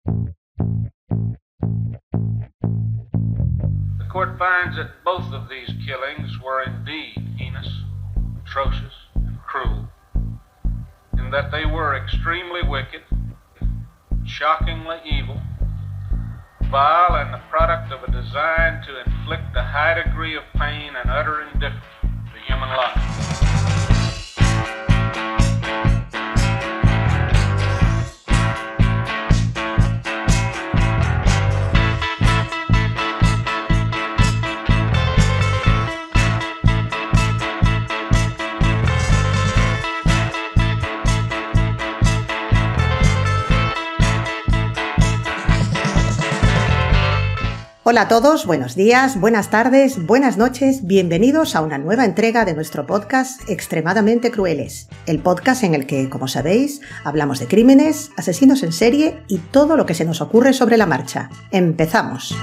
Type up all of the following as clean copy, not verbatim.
The court finds that both of these killings were indeed heinous, atrocious, and cruel, in that they were extremely wicked, shockingly evil, vile, and the product of a design to inflict a high degree of pain and utter indifference to human life. Hola a todos, buenos días, buenas tardes, buenas noches, bienvenidos a una nueva entrega de nuestro podcast Extremadamente Crueles, el podcast en el que, como sabéis, hablamos de crímenes, asesinos en serie y todo lo que se nos ocurre sobre la marcha. ¡Empezamos!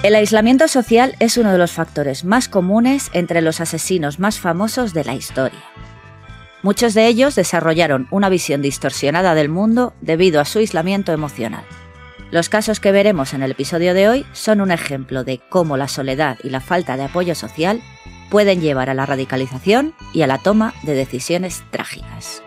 El aislamiento social es uno de los factores más comunes entre los asesinos más famosos de la historia. Muchos de ellos desarrollaron una visión distorsionada del mundo debido a su aislamiento emocional. Los casos que veremos en el episodio de hoy son un ejemplo de cómo la soledad y la falta de apoyo social pueden llevar a la radicalización y a la toma de decisiones trágicas.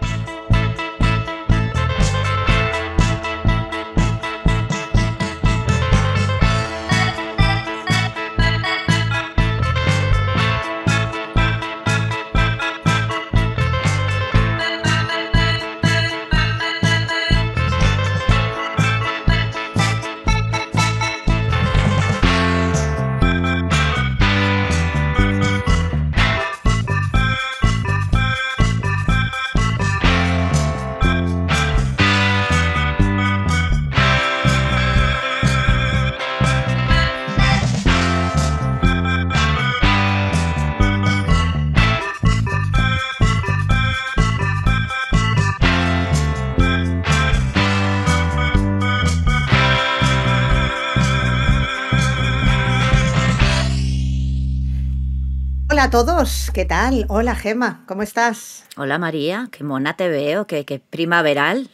Hola a todos, ¿qué tal? Hola Gemma, ¿cómo estás? Hola María, qué mona te veo, qué primaveral.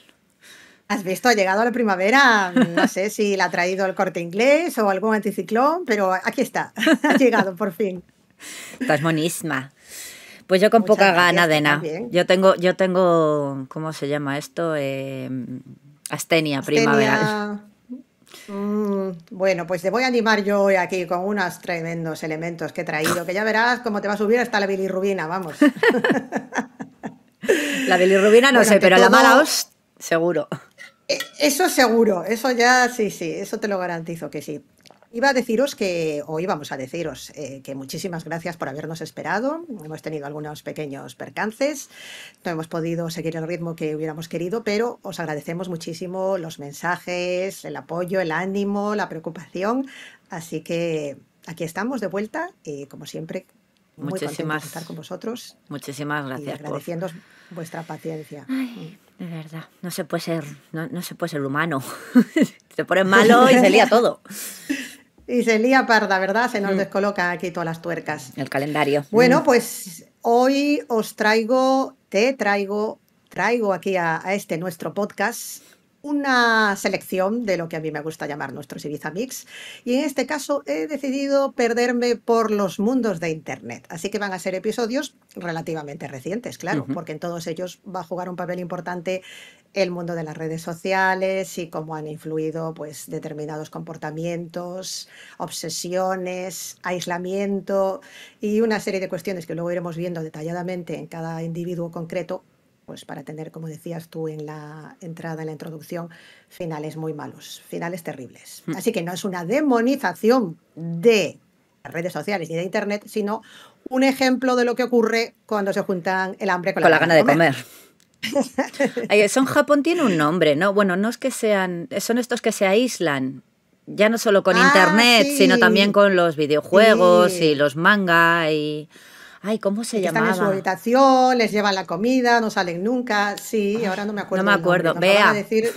¿Has visto? Ha llegado la primavera, no sé si la ha traído el Corte Inglés o algún anticiclón, pero aquí está, ha llegado por fin. Estás monísima. Pues yo con Muchas poca gracias, gana de nada. también. Yo tengo, ¿cómo se llama esto? Astenia primaveral. Bueno, pues te voy a animar yo hoy aquí con unos tremendos elementos que he traído, que ya verás cómo te va a subir hasta la bilirrubina, vamos. La bilirrubina no Bueno, sé, ante pero la todo, mala host, seguro. Eso seguro, eso ya sí, eso te lo garantizo que sí. Íbamos a deciros que muchísimas gracias por habernos esperado. Hemos tenido algunos pequeños percances, no hemos podido seguir el ritmo que hubiéramos querido, pero os agradecemos muchísimo los mensajes, el apoyo, el ánimo, la preocupación. Así que aquí estamos de vuelta y, como siempre, muy contentos de estar con vosotros Muchísimas y gracias. agradeciéndoos vuestra paciencia. Ay, de verdad, no se puede ser humano. Se pone malo y se lía todo. Y se lía parda, ¿verdad? Se nos descolocan aquí todas las tuercas. El calendario. Bueno, pues hoy traigo aquí a este nuestro podcast una selección de lo que a mí me gusta llamar nuestros Ibiza Mix, y en este caso he decidido perderme por los mundos de Internet, así que van a ser episodios relativamente recientes, claro, porque en todos ellos va a jugar un papel importante el mundo de las redes sociales y cómo han influido pues determinados comportamientos, obsesiones, aislamiento y una serie de cuestiones que luego iremos viendo detalladamente en cada individuo concreto, pues para tener, como decías tú en la entrada, en la introducción, finales muy malos, finales terribles. Así que no es una demonización de las redes sociales ni de Internet, sino un ejemplo de lo que ocurre cuando se juntan el hambre con la gana de comer. Eso en Japón tiene un nombre, ¿no? Bueno, no es que son estos que se aíslan, ya no solo con Internet, sí, sino también con los videojuegos sí, y los manga y... Ay, ¿cómo se Están en su llamaba? habitación, les llevan la comida, no salen nunca. Sí, ahora no me acuerdo. No me del nombre. acuerdo. Nos lo van a Bea. decir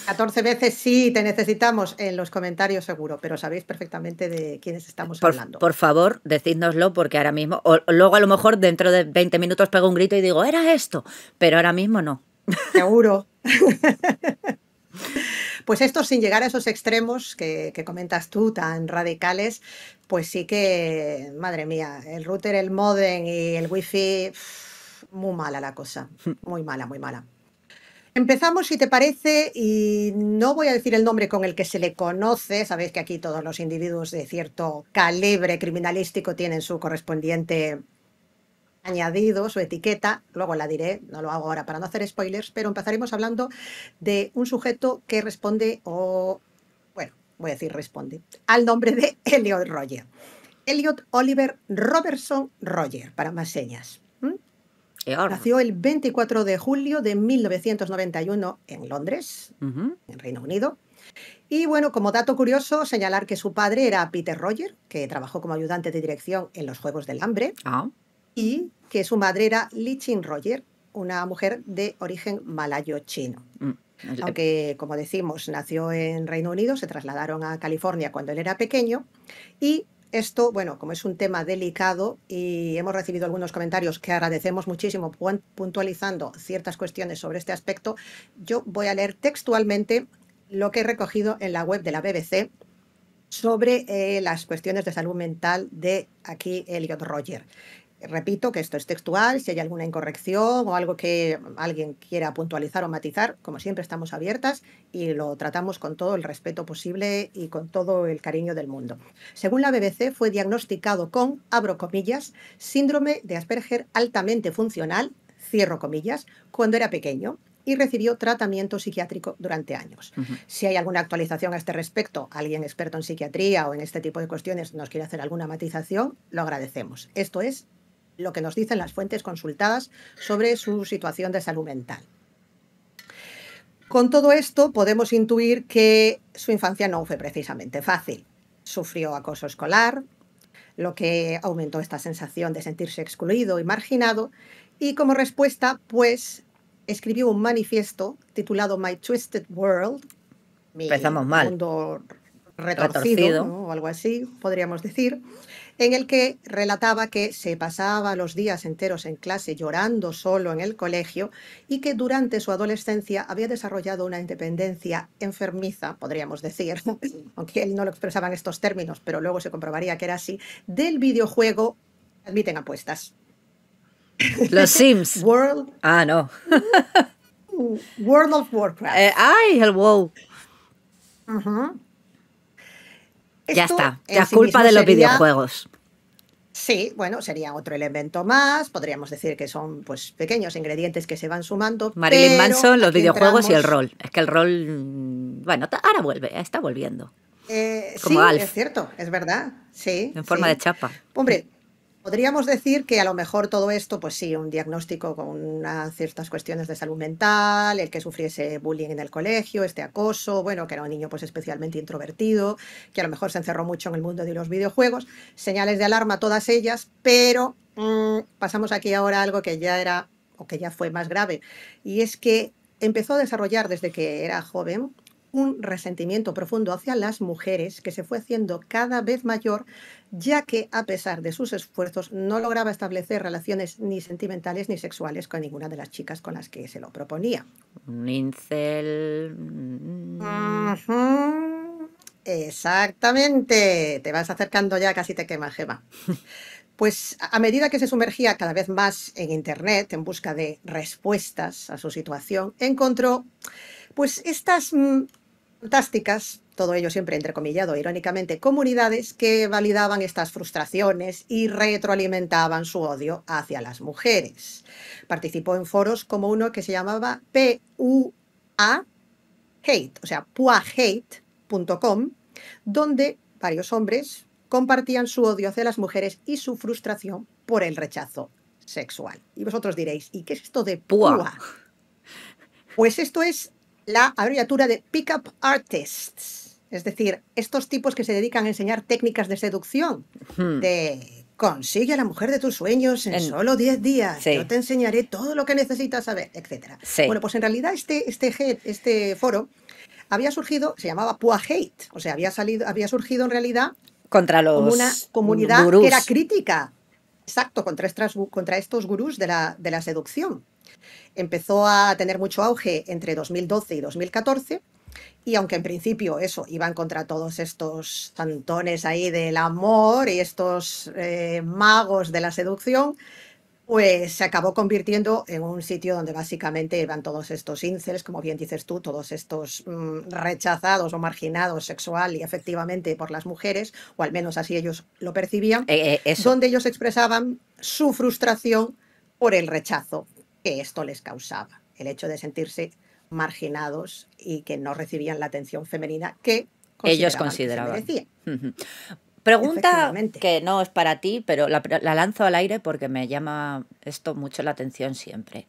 14 veces, sí, te necesitamos en los comentarios seguro, pero sabéis perfectamente de quiénes estamos hablando. Por favor, decídnoslo, porque ahora mismo, o luego a lo mejor dentro de 20 minutos pego un grito y digo, era esto, pero ahora mismo no. Seguro. Pues esto, sin llegar a esos extremos que comentas tú, tan radicales, pues sí que, madre mía, el router, el módem y el wifi, muy mala la cosa, muy mala, muy mala. Empezamos, si te parece, y no voy a decir el nombre con el que se le conoce, sabéis que aquí todos los individuos de cierto calibre criminalístico tienen su correspondiente añadido, su etiqueta, luego la diré, no lo hago ahora para no hacer spoilers, pero empezaremos hablando de un sujeto que responde, bueno, voy a decir responde, al nombre de Elliot Rodger. Elliot Oliver Robertson Rodger, para más señas. Nació el 24 de julio de 1991 en Londres, en Reino Unido. Y bueno, como dato curioso, señalar que su padre era Peter Rodger, que trabajó como ayudante de dirección en los Juegos del Hambre, y que su madre era Lee Chin Rodger, una mujer de origen malayo-chino. Aunque, como decimos, nació en Reino Unido, se trasladaron a California cuando él era pequeño, y esto, bueno, como es un tema delicado y hemos recibido algunos comentarios que agradecemos muchísimo puntualizando ciertas cuestiones sobre este aspecto, yo voy a leer textualmente lo que he recogido en la web de la BBC sobre las cuestiones de salud mental de aquí Elliot Rodger. Repito que esto es textual, si hay alguna incorrección o algo que alguien quiera puntualizar o matizar, como siempre estamos abiertas y lo tratamos con todo el respeto posible y con todo el cariño del mundo. Según la BBC, fue diagnosticado con, abro comillas, síndrome de Asperger altamente funcional, cierro comillas, cuando era pequeño y recibió tratamiento psiquiátrico durante años. Si hay alguna actualización a este respecto, alguien experto en psiquiatría o en este tipo de cuestiones nos quiere hacer alguna matización, lo agradecemos. Esto es lo que nos dicen las fuentes consultadas sobre su situación de salud mental. Con todo esto podemos intuir que su infancia no fue precisamente fácil. Sufrió acoso escolar, lo que aumentó esta sensación de sentirse excluido y marginado, y como respuesta, pues, escribió un manifiesto titulado My Twisted World, mi mundo retorcido, ¿no? O algo así, podríamos decir, en el que relataba que se pasaba los días enteros en clase llorando solo en el colegio y que durante su adolescencia había desarrollado una independencia enfermiza, podríamos decir, aunque él no lo expresaba en estos términos, pero luego se comprobaría que era así, del videojuego, admiten apuestas. Los Sims. World of Warcraft. ¡Ay, el WoW! Ya está, ya culpa de los videojuegos. Sí, bueno, sería otro elemento más, podríamos decir que son pues pequeños ingredientes que se van sumando. Marilyn Manson, los videojuegos y el rol. Es que el rol, bueno, ahora vuelve, está volviendo. Como sí, Alf. Es cierto, es verdad, sí. En forma de chapa. Hombre, podríamos decir que a lo mejor todo esto, pues sí, un diagnóstico con ciertas cuestiones de salud mental, el que sufriese bullying en el colegio, este acoso, bueno, que era un niño pues especialmente introvertido, que a lo mejor se encerró mucho en el mundo de los videojuegos, señales de alarma todas ellas, pero pasamos aquí ahora a algo que ya era, o que ya fue más grave, y es que empezó a desarrollar desde que era joven un resentimiento profundo hacia las mujeres que se fue haciendo cada vez mayor, ya que a pesar de sus esfuerzos no lograba establecer relaciones ni sentimentales ni sexuales con ninguna de las chicas con las que se lo proponía. Un incel. Exactamente. Te vas acercando ya, casi te quema, Gema. Pues a medida que se sumergía cada vez más en Internet en busca de respuestas a su situación, encontró pues estas fantásticas, todo ello siempre entrecomillado irónicamente, comunidades que validaban estas frustraciones y retroalimentaban su odio hacia las mujeres. Participó en foros como uno que se llamaba PUA Hate, o sea, puahate.com, donde varios hombres compartían su odio hacia las mujeres y su frustración por el rechazo sexual. Y vosotros diréis, ¿y qué es esto de PUA? Pues esto es la abreviatura de Pick-up Artists, es decir, estos tipos que se dedican a enseñar técnicas de seducción, de consigue a la mujer de tus sueños en solo 10 días, Sí. yo te enseñaré todo lo que necesitas saber, etcétera. Sí. Bueno, pues en realidad este foro había surgido, se llamaba Puahate, o sea, había surgido en realidad Contra como una los comunidad gurús. que era crítica, exacto, contra estos gurús de la seducción. Empezó a tener mucho auge entre 2012 y 2014, y aunque en principio eso iban contra todos estos santones ahí del amor y estos magos de la seducción, pues se acabó convirtiendo en un sitio donde básicamente iban todos estos incels, como bien dices tú, todos estos rechazados o marginados sexual y afectivamente por las mujeres, o al menos así ellos lo percibían, Eso. donde ellos expresaban su frustración por el rechazo que esto les causaba, el hecho de sentirse marginados y que no recibían la atención femenina que Ellos consideraban que se consideraban. merecían. Pregunta Efectivamente. que no es para ti, pero la lanzo al aire porque me llama esto mucho la atención siempre.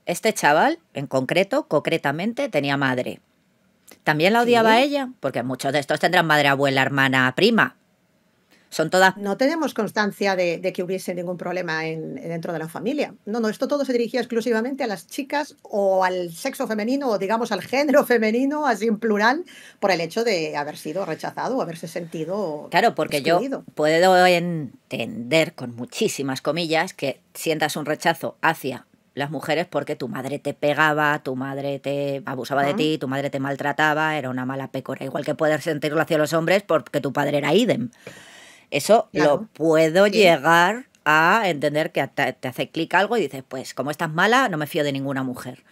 Este chaval, en concretamente, tenía madre. ¿También la odiaba Sí. ella? Porque muchos de estos tendrán madre, abuela, hermana, prima. Son todas... No tenemos constancia de que hubiese ningún problema dentro de la familia. No, esto todo se dirigía exclusivamente a las chicas o al sexo femenino, o digamos al género femenino, así en plural, por el hecho de haber sido rechazado o haberse sentido Claro, porque excluido. yo puedo entender, con muchísimas comillas, que sientas un rechazo hacia las mujeres porque tu madre te pegaba, tu madre te abusaba de ti, tu madre te maltrataba, era una mala pecora. Igual que puedes sentirlo hacia los hombres porque tu padre era idem. Eso Claro, lo puedo sí. llegar a entender, que te hace clic algo y dices, pues como estás mala, no me fío de ninguna mujer.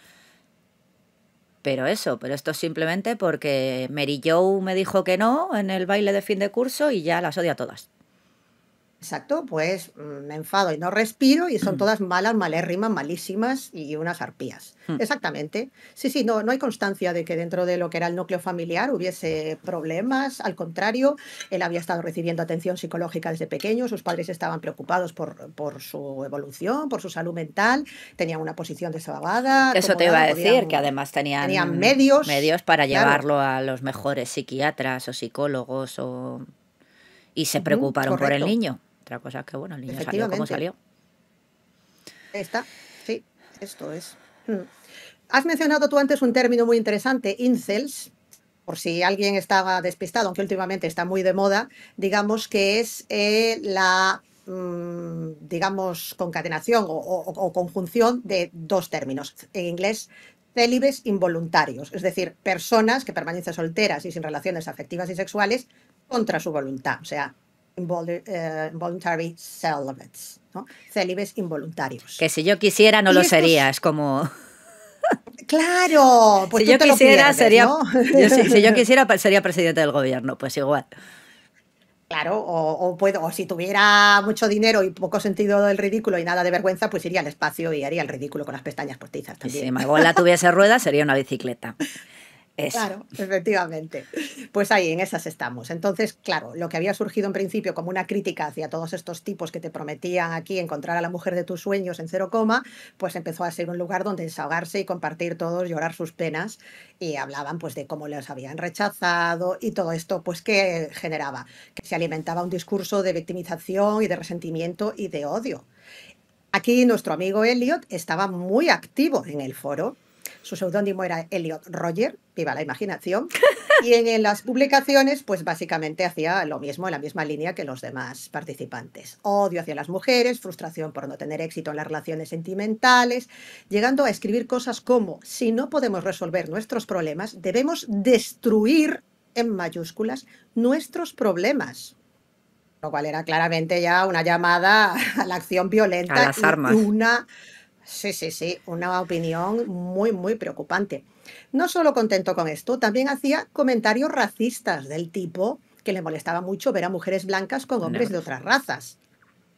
Pero esto es simplemente porque Mary Jo me dijo que no en el baile de fin de curso y ya las odio a todas. Exacto, pues me enfado y no respiro y son todas malas, malérrimas, malísimas y unas arpías. Exactamente. Sí, no hay constancia de que dentro de lo que era el núcleo familiar hubiese problemas. Al contrario, él había estado recibiendo atención psicológica desde pequeño, sus padres estaban preocupados por su evolución, por su salud mental, tenían una posición desahogada, Eso te iba acomodada, a decir, que podían, además tenían tenían medios, medios para claro, llevarlo a los mejores psiquiatras o psicólogos y se preocuparon por el correcto, niño. Otra cosa es que, bueno, el niño salió como efectivamente. salió. Está, sí, esto es. Has mencionado tú antes un término muy interesante, incels, por si alguien estaba despistado, aunque últimamente está muy de moda, digamos que es digamos, concatenación o conjunción de dos términos. En inglés, célibes involuntarios, es decir, personas que permanecen solteras y sin relaciones afectivas y sexuales contra su voluntad, o sea, involuntary celibates, ¿no? Célibes involuntarios. Que si yo quisiera no Y lo estos, sería, es como... claro, pues Si tú yo te lo quisiera pierdes, sería... ¿no? Si yo quisiera sería presidente del gobierno, pues igual. Claro, o si tuviera mucho dinero y poco sentido del ridículo y nada de vergüenza, pues iría al espacio y haría el ridículo con las pestañas postizas Y si también. mi abuela tuviese ruedas sería una bicicleta. Eso. Claro, efectivamente. Pues ahí, en esas estamos. Entonces, claro, lo que había surgido en principio como una crítica hacia todos estos tipos que te prometían aquí encontrar a la mujer de tus sueños en cero coma, pues empezó a ser un lugar donde desahogarse y compartir todos, llorar sus penas, y hablaban pues de cómo les habían rechazado y todo esto pues que generaba, que se alimentaba un discurso de victimización y de resentimiento y de odio. Aquí nuestro amigo Elliot estaba muy activo en el foro. Su seudónimo era Elliot Roger, viva la imaginación, y en las publicaciones pues básicamente hacía lo mismo, en la misma línea que los demás participantes. Odio hacia las mujeres, frustración por no tener éxito en las relaciones sentimentales, llegando a escribir cosas como: si no podemos resolver nuestros problemas, debemos destruir, en mayúsculas, nuestros problemas. Lo cual era claramente ya una llamada a la acción A violenta las y armas. una opinión muy, muy preocupante. No solo contento con esto, también hacía comentarios racistas del tipo que le molestaba mucho ver a mujeres blancas con hombres de Negros. otras razas.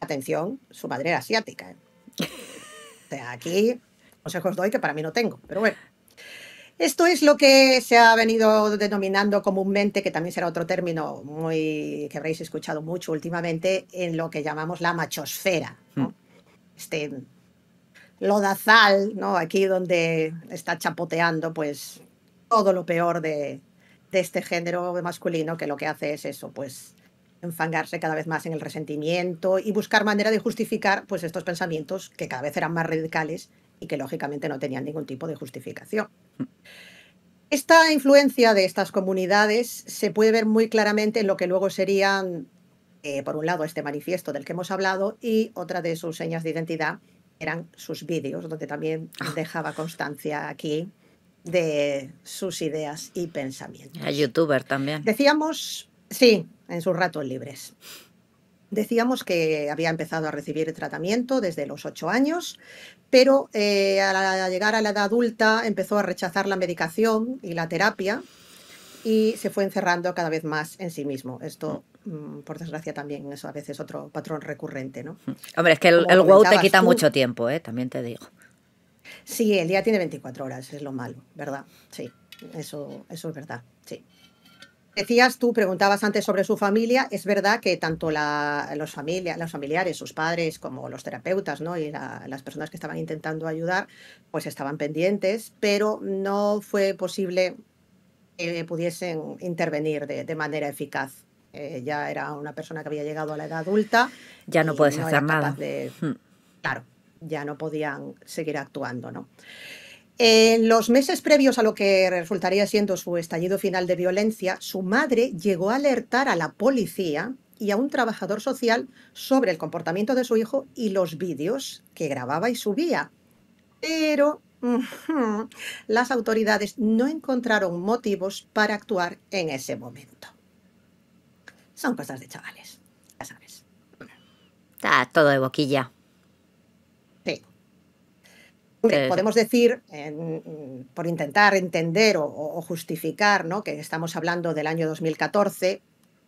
Atención, su madre era asiática. O sea, aquí consejos doy que para mí no tengo, pero bueno. Esto es lo que se ha venido denominando comúnmente, que también será otro término muy que habréis escuchado mucho últimamente, en lo que llamamos la machosfera, ¿no? Este lodazal, ¿no? Aquí donde está chapoteando pues todo lo peor de este género masculino, que lo que hace es eso, pues enfangarse cada vez más en el resentimiento y buscar manera de justificar pues estos pensamientos que cada vez eran más radicales y que lógicamente no tenían ningún tipo de justificación. Esta influencia de estas comunidades se puede ver muy claramente en lo que luego serían, por un lado, este manifiesto del que hemos hablado, y otra de sus señas de identidad eran sus vídeos, donde también dejaba constancia aquí de sus ideas y Era pensamientos. youtuber también. Decíamos, sí, en sus ratos libres. Decíamos que había empezado a recibir tratamiento desde los 8 años, pero al llegar a la edad adulta empezó a rechazar la medicación y la terapia y se fue encerrando cada vez más en sí mismo. Esto, por desgracia, también es a veces otro patrón recurrente, ¿no? Hombre, es que Como el WoW te comentabas quita tú, mucho tiempo, también te digo. sí, el día tiene 24 horas, es lo malo, ¿verdad? Sí, eso es verdad, sí. Decías tú, preguntabas antes sobre su familia, es verdad que tanto los familiares, sus padres, como los terapeutas, ¿no? Y las personas que estaban intentando ayudar, pues estaban pendientes, pero no fue posible que pudiesen intervenir de manera eficaz. Ya era una persona que había llegado a la edad adulta Ya no y puedes no hacer era capaz nada. de, claro, ya no podían seguir actuando, ¿no? En los meses previos a lo que resultaría siendo su estallido final de violencia, su madre llegó a alertar a la policía y a un trabajador social sobre el comportamiento de su hijo y los vídeos que grababa y subía. Pero las autoridades no encontraron motivos para actuar en ese momento. Son cosas de chavales, ya sabes. Está todo de boquilla. Sí. Hombre, Te- podemos decir, por intentar entender o justificar, ¿no?, que estamos hablando del año 2014,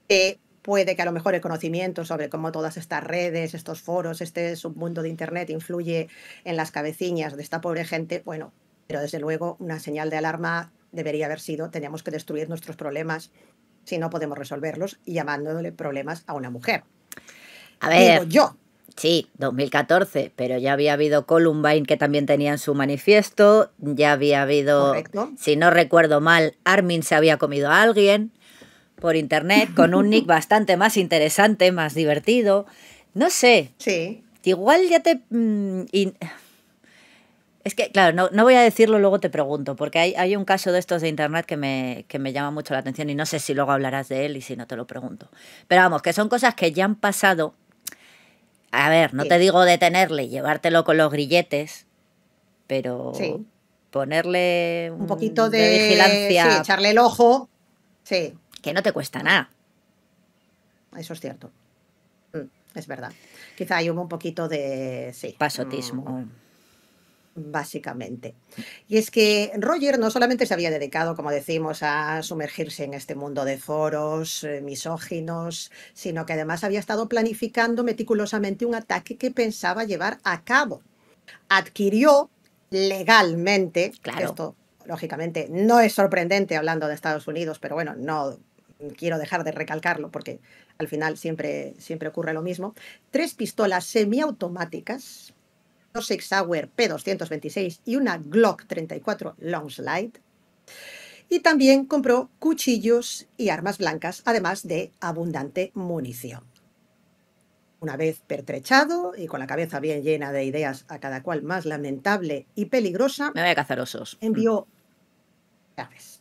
que puede que a lo mejor el conocimiento sobre cómo todas estas redes, estos foros, este submundo de Internet influye en las cabeciñas de esta pobre gente, bueno, pero desde luego una señal de alarma debería haber sido: tenemos que destruir nuestros problemas si no podemos resolverlos, llamándole problemas a una mujer. A Digo ver, yo, sí, 2014, pero ya había habido Columbine, que también tenían su manifiesto, ya había habido, correcto. si no recuerdo mal, Armin se había comido a alguien por internet con un nick bastante más interesante, más divertido. No sé, Sí, igual ya te... Es que, claro, no voy a decirlo, luego te pregunto, porque hay un caso de estos de internet que me llama mucho la atención y no sé si luego hablarás de él y si no te lo pregunto. Pero vamos, que son cosas que ya han pasado. A ver, no te sí, digo detenerle y llevártelo con los grilletes, pero sí. ponerle Un poquito de de, sí, vigilancia echarle el ojo. Sí, que no te cuesta nada. eso es cierto. Es verdad. Quizá hay un poquito de, sí, Pasotismo. básicamente. Y es que Roger no solamente se había dedicado, como decimos, a sumergirse en este mundo de foros misóginos, sino que además había estado planificando meticulosamente un ataque que pensaba llevar a cabo. Adquirió legalmente, Claro. esto lógicamente no es sorprendente hablando de Estados Unidos, pero bueno, no quiero dejar de recalcarlo porque al final siempre ocurre lo mismo, 3 pistolas semiautomáticas, 2 Sig Sauer P226 y una Glock 34 Longslide. Y también compró cuchillos y armas blancas, además de abundante munición. Una vez pertrechado y con la cabeza bien llena de ideas, a cada cual más lamentable y peligrosa, Me voy a cazar osos. envió, ¿sabes?,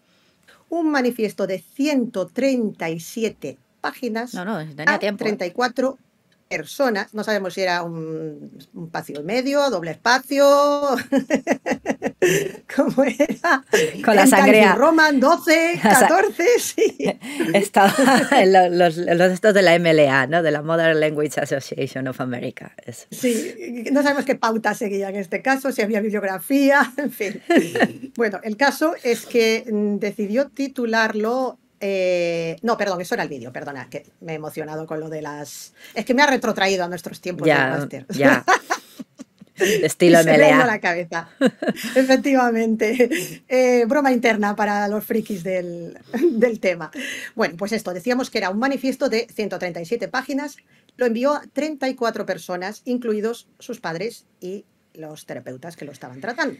un manifiesto de 137 páginas No, tenía a tiempo. 34 personas. No sabemos si era un espacio y medio, doble espacio, ¿cómo era? Con la En Times sangría. New Roman, 12, La sa- 14, sí. Estaba en los estos de la MLA, ¿no? De la Modern Language Association of America. Eso. Sí, no sabemos qué pauta seguía en este caso, si había bibliografía, en fin. Bueno, el caso es que decidió titularlo. No, perdón, eso era el vídeo, perdona, que me he emocionado con lo de las. Es que me ha retrotraído a nuestros tiempos del máster. Ya. De Y estilo se me ha ido MLA. la cabeza. Efectivamente. Broma interna para los frikis del tema. Bueno, pues esto, decíamos que era un manifiesto de 137 páginas, lo envió a 34 personas, incluidos sus padres y los terapeutas que lo estaban tratando.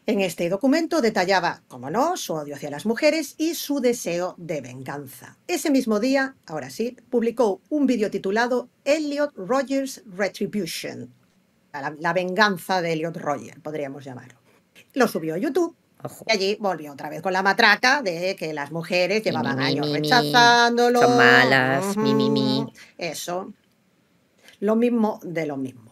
En este documento detallaba, como no, su odio hacia las mujeres y su deseo de venganza. Ese mismo día, ahora sí, publicó un vídeo titulado Elliot Rogers Retribution, la venganza de Elliot Roger, podríamos llamarlo. Lo subió a YouTube. Ojo. Y allí volvió otra vez con la matraca de que las mujeres llevaban Mi, años mi, rechazándolo. son malas, mi. Eso. Lo mismo de lo mismo.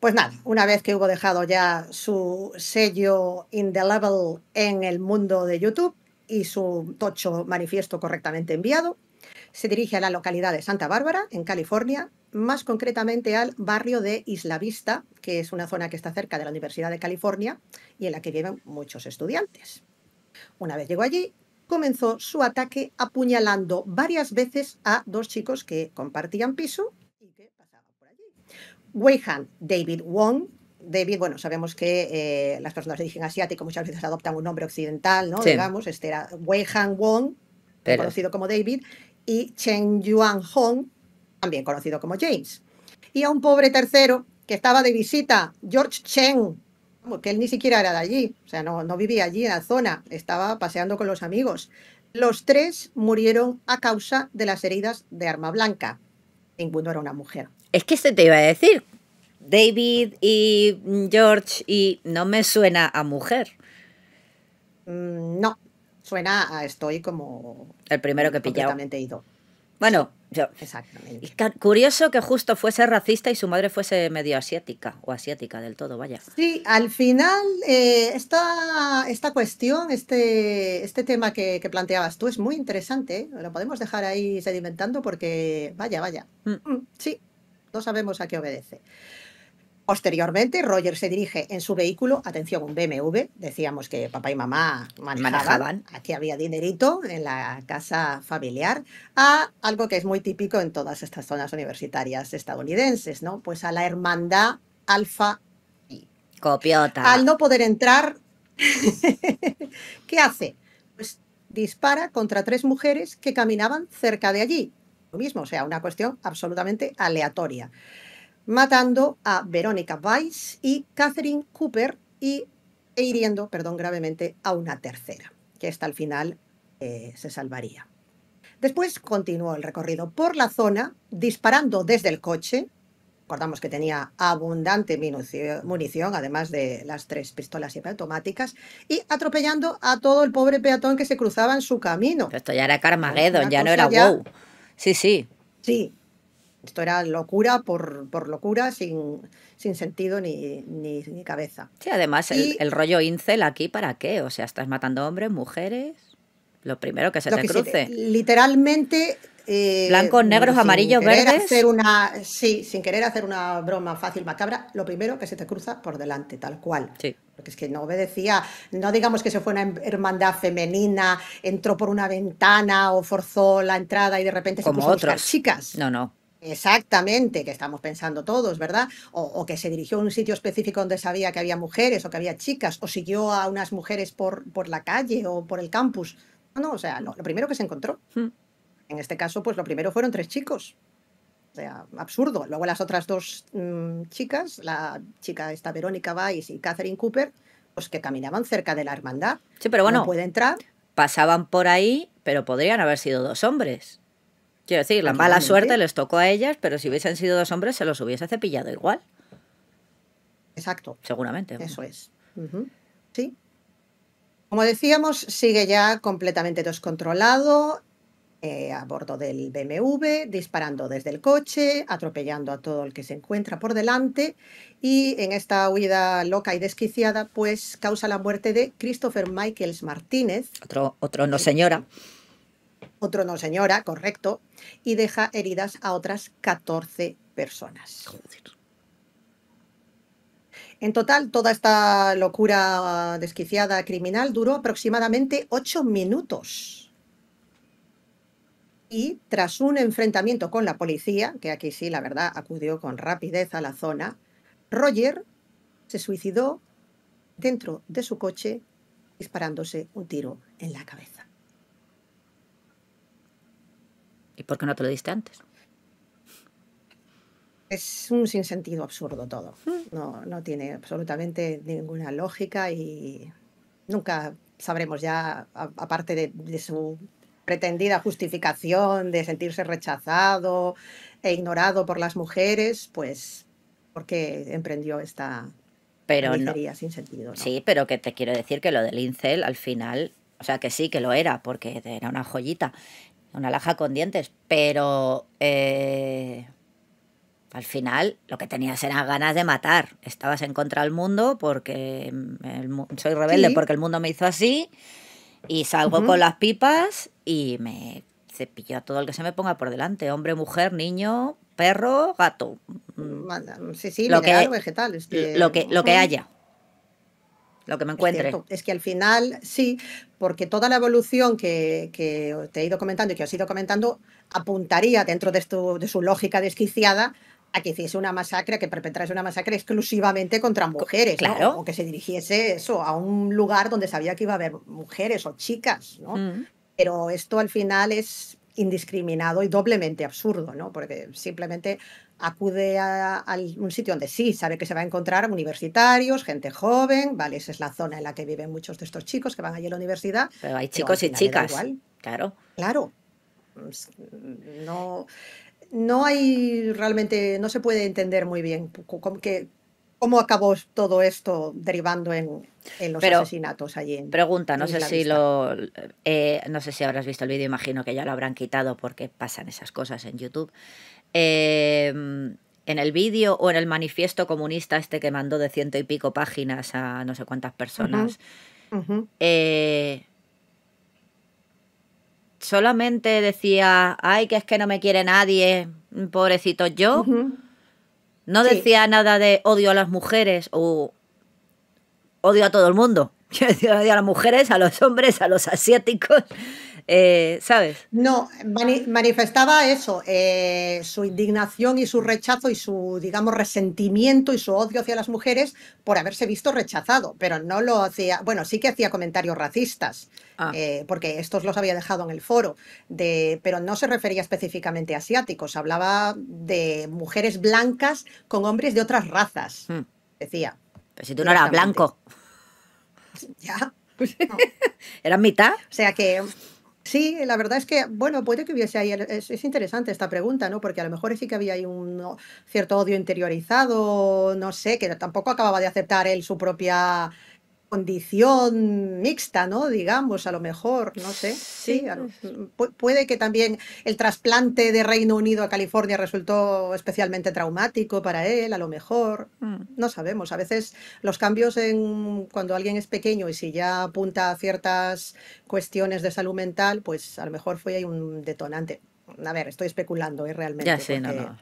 Pues nada, una vez que hubo dejado ya su sello indelible en el mundo de YouTube y su tocho manifiesto correctamente enviado, se dirige a la localidad de Santa Bárbara, en California, más concretamente al barrio de Isla Vista, que es una zona que está cerca de la Universidad de California y en la que viven muchos estudiantes. Una vez llegó allí, comenzó su ataque apuñalando varias veces a dos chicos que compartían piso y que pasaban por allí. Wei-Han David Wong. David, bueno, sabemos que las personas de origen asiático muchas veces adoptan un nombre occidental, ¿no? Sí. Digamos, este era Wei-Han Wong, Pero- conocido como David, y Chen Yuan Hong, también conocido como James. Y a un pobre tercero que estaba de visita, George Chen, que él ni siquiera era de allí, o sea, no vivía allí en la zona, estaba paseando con los amigos. Los tres murieron a causa de las heridas de arma blanca. Ninguno era una mujer. Es que se te iba a decir. David y George y no me suena a mujer. No, suena a estoy como El primero que he pillado. completamente ido. Bueno, Exactamente. curioso que justo fuese racista y su madre fuese medio asiática, o asiática del todo, vaya. Sí, al final esta cuestión, este tema que planteabas tú es muy interesante, ¿eh? Lo podemos dejar ahí sedimentando porque vaya. Sí, no sabemos a qué obedece. Posteriormente, Roger se dirige en su vehículo, atención, un BMW, decíamos que papá y mamá manejaban. Aquí había dinerito en la casa familiar, a algo que es muy típico en todas estas zonas universitarias estadounidenses, ¿no? Pues a la hermandad Alfa Phi. Copiota. Al no poder entrar, ¿qué hace? Pues dispara contra 3 mujeres que caminaban cerca de allí. Lo mismo, o sea, una cuestión absolutamente aleatoria, matando a Veronica Weiss y Catherine Cooper e hiriendo, gravemente a una tercera, que hasta el final se salvaría. Después continuó el recorrido por la zona, disparando desde el coche. Recordamos que tenía abundante munición, además de las 3 pistolas semiautomáticas, y atropellando a todo el pobre peatón que se cruzaba en su camino. Pero esto ya era Carmageddon, Una ya no cosa era wow. Sí. Sí, esto era locura por locura, sin sentido ni cabeza. Sí, además Y el rollo incel aquí, ¿para qué? O sea, estás matando hombres, mujeres, lo primero que se te cruce. Literalmente... blancos, negros, amarillos, verdes. Sin querer hacer una broma fácil, macabra, lo primero que se te cruza por delante, tal cual. Sí. Porque es que no obedecía, no digamos que se fue una hermandad femenina, entró por una ventana o forzó la entrada y de repente Como se puso a buscar otros. chicas. No. Exactamente, que estamos pensando todos, ¿verdad? O que se dirigió a un sitio específico donde sabía que había mujeres o que había chicas, o siguió a unas mujeres por la calle o por el campus. No, o sea, lo primero que se encontró. En este caso, pues lo primero fueron 3 chicos. O sea, absurdo. Luego las otras 2 chicas, la chica esta Verónica Weiss y Catherine Cooper, pues que caminaban cerca de la hermandad. Sí, pero bueno, no puede entrar. Pasaban por ahí, pero podrían haber sido 2 hombres. Quiero decir, la mala suerte les tocó a ellas, pero si hubiesen sido 2 hombres se los hubiese cepillado igual. Exacto. Seguramente. Eso es. Sí. Como decíamos, sigue ya completamente descontrolado a bordo del BMW, disparando desde el coche, atropellando a todo el que se encuentra por delante, y en esta huida loca y desquiciada, pues causa la muerte de Christopher Michaels Martínez. Otro no señora. Otro no señora, correcto, y deja heridas a otras 14 personas. Joder. En total, toda esta locura desquiciada criminal duró aproximadamente 8 minutos. Y tras un enfrentamiento con la policía, que aquí sí, la verdad, acudió con rapidez a la zona, Roger se suicidó dentro de su coche disparándose un tiro en la cabeza. ¿Y por qué no te lo diste antes? Es un sinsentido absurdo todo. No tiene absolutamente ninguna lógica y nunca sabremos ya, aparte de su pretendida justificación de sentirse rechazado e ignorado por las mujeres, pues, ¿por qué emprendió esta Pero no, carnicería sin sentido, no? sí, pero que te quiero decir que lo del incel al final, o sea, que sí, que lo era, porque era una joyita, una alhaja con dientes, pero al final lo que tenías eran ganas de matar. Estabas en contra del mundo porque soy rebelde Sí, porque el mundo me hizo así y salgo con ujú, las pipas y me cepillo a todo el que se me ponga por delante. Hombre, mujer, niño, perro, gato. Mm, sí, sí, Lo mineral o que, vegetal, lo que haya, lo que me es encuentre. cierto, es que al final sí, porque toda la evolución que te he ido comentando y que os he ido comentando apuntaría dentro de su lógica desquiciada a que hiciese una masacre, a que perpetrase una masacre exclusivamente contra mujeres, ¿no? Claro. O que se dirigiese eso a un lugar donde sabía que iba a haber mujeres o chicas, ¿no? Mm. Pero esto al final es indiscriminado y doblemente absurdo, ¿no? Porque simplemente acude a un sitio donde sí sabe que se va a encontrar universitarios, gente joven, vale, esa es la zona en la que viven muchos de estos chicos que van allí a la universidad, Pero hay pero al chicos y final le da chicas, igual. claro. Claro, no, no hay realmente, no se puede entender muy bien cómo acabó todo esto derivando en los Pero asesinatos allí pregunta, no en sé Isla si Vista. no sé si habrás visto el vídeo, imagino que ya lo habrán quitado porque pasan esas cosas en YouTube. En el vídeo o en el manifiesto comunista este que mandó de ciento y pico páginas a no sé cuántas Ujú, personas, ujú, eh, solamente decía, ay, que es que no me quiere nadie, pobrecito yo. ujú. No Sí, decía nada de odio a las mujeres o odio a todo el mundo. Yo decía, odio a las mujeres, a los hombres, a los asiáticos, ¿sabes? no, manifestaba eso, su indignación y su rechazo y su, digamos, resentimiento y su odio hacia las mujeres por haberse visto rechazado, pero no lo hacía, bueno, sí que hacía comentarios racistas, Ah, porque estos los había dejado en el foro, pero no se refería específicamente a asiáticos, hablaba de mujeres blancas con hombres de otras razas, hmm. decía Pero si tú no eras directamente. blanco, Ya, no. eras mitad. O sea que sí, la verdad es que, bueno, puede que hubiese ahí, es interesante esta pregunta, ¿no? Porque a lo mejor sí que había ahí un cierto odio interiorizado, no sé, que tampoco acababa de aceptar él su propia condición mixta, ¿no? Digamos, a lo mejor, no sé. Sí, Sí, puede que también el trasplante de Reino Unido a California resultó especialmente traumático para él, a lo mejor. mm, No sabemos. A veces los cambios cuando alguien es pequeño y si ya apunta a ciertas cuestiones de salud mental, pues a lo mejor fue ahí un detonante. A ver, estoy especulando, ya realmente, sé, no, porque no.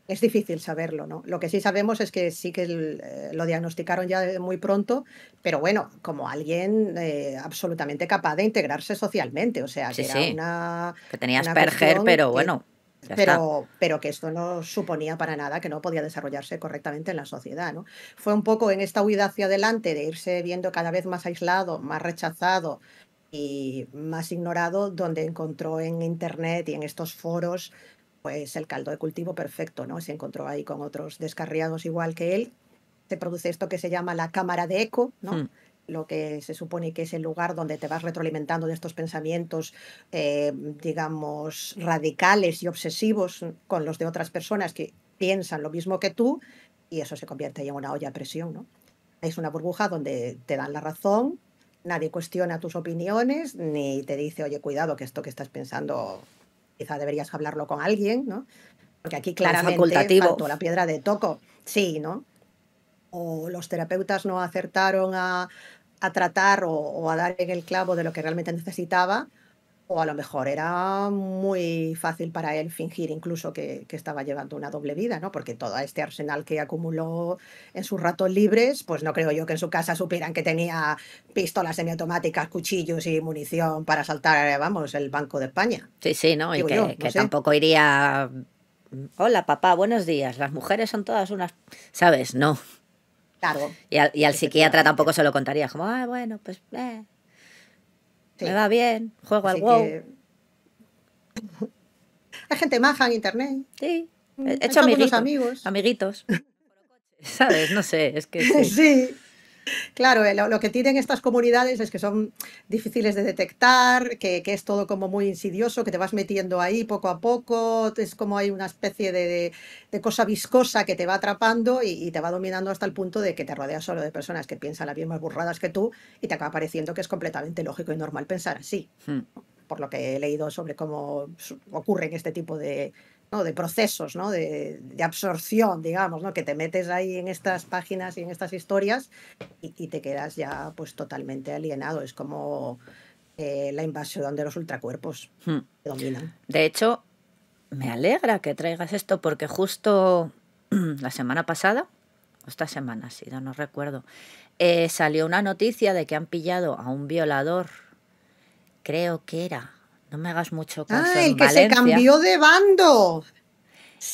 es difícil saberlo, ¿no? Lo que sí sabemos es que sí que lo diagnosticaron ya muy pronto, pero bueno, como alguien absolutamente capaz de integrarse socialmente, o sea, Sí, que era sí, que tenía una Asperger, cuestión pero que, bueno, ya está. pero que esto no suponía para nada que no podía desarrollarse correctamente en la sociedad, ¿no? Fue un poco en esta huida hacia adelante de irse viendo cada vez más aislado, más rechazado y más ignorado, donde encontró en internet y en estos foros pues el caldo de cultivo perfecto, ¿no? Se encontró ahí con otros descarriados igual que él. Se produce esto que se llama la cámara de eco, ¿no? Hmm. Lo que se supone que es el lugar donde te vas retroalimentando de estos pensamientos, digamos, radicales y obsesivos con los de otras personas que piensan lo mismo que tú, y eso se convierte ya en una olla a presión, ¿no? Es una burbuja donde te dan la razón, nadie cuestiona tus opiniones, ni te dice, oye, cuidado, que esto que estás pensando quizá deberías hablarlo con alguien, ¿no? Porque aquí Todo claramente facultativo. faltó la piedra de toco, sí, ¿no? O los terapeutas no acertaron a tratar o a dar en el clavo de lo que realmente necesitaba, o a lo mejor era muy fácil para él fingir incluso que estaba llevando una doble vida, ¿no? Porque todo este arsenal que acumuló en sus ratos libres, pues no creo yo que en su casa supieran que tenía pistolas semiautomáticas, cuchillos y munición para asaltar, vamos, el Banco de España. Sí, sí, ¿no? Y Digo yo, no que sé. tampoco iría. Hola, papá, buenos días. Las mujeres son todas unas. ¿Sabes? No. Claro, Y al psiquiatra tampoco efectivamente. se lo contaría. Como, ah, bueno, pues me Sí. va bien, juego al Así WoW. que hay gente maja en internet. Sí. He Ha hecho hecho algunos amiguitos, amigos. amiguitos, ¿sabes? No sé, es que sí. Sí. Claro, lo que tienen estas comunidades es que son difíciles de detectar, que es todo como muy insidioso, que te vas metiendo ahí poco a poco, es como hay una especie de cosa viscosa que te va atrapando y te va dominando hasta el punto de que te rodeas solo de personas que piensan las mismas burradas que tú y te acaba pareciendo que es completamente lógico y normal pensar así, Mm. por lo que he leído sobre cómo ocurren este tipo de, ¿no? de procesos, ¿no? de absorción, digamos, ¿no? que te metes ahí en estas páginas y en estas historias y te quedas ya pues totalmente alienado. Es como la invasión de los ultracuerpos Mm. que dominan. De hecho, me alegra que traigas esto porque justo la semana pasada, o esta semana ha sido, no recuerdo, salió una noticia de que han pillado a un violador, creo que era, no me hagas mucho caso, Ah, el en que se Valencia. cambió de bando.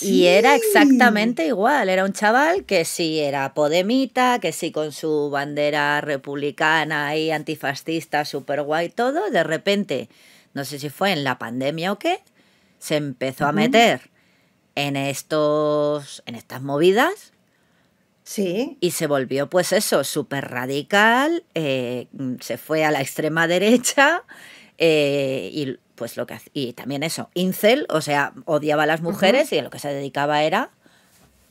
Y era Sí. exactamente igual, era un chaval que sí era podemita, que sí con su bandera republicana y antifascista, súper guay todo, de repente, no sé si fue en la pandemia o qué, se empezó a Ujú. meter en estas movidas Sí. y se volvió pues eso, súper radical, se fue a la extrema derecha y pues lo que y también eso, incel, o sea, odiaba a las Ujú. mujeres y a lo que se dedicaba era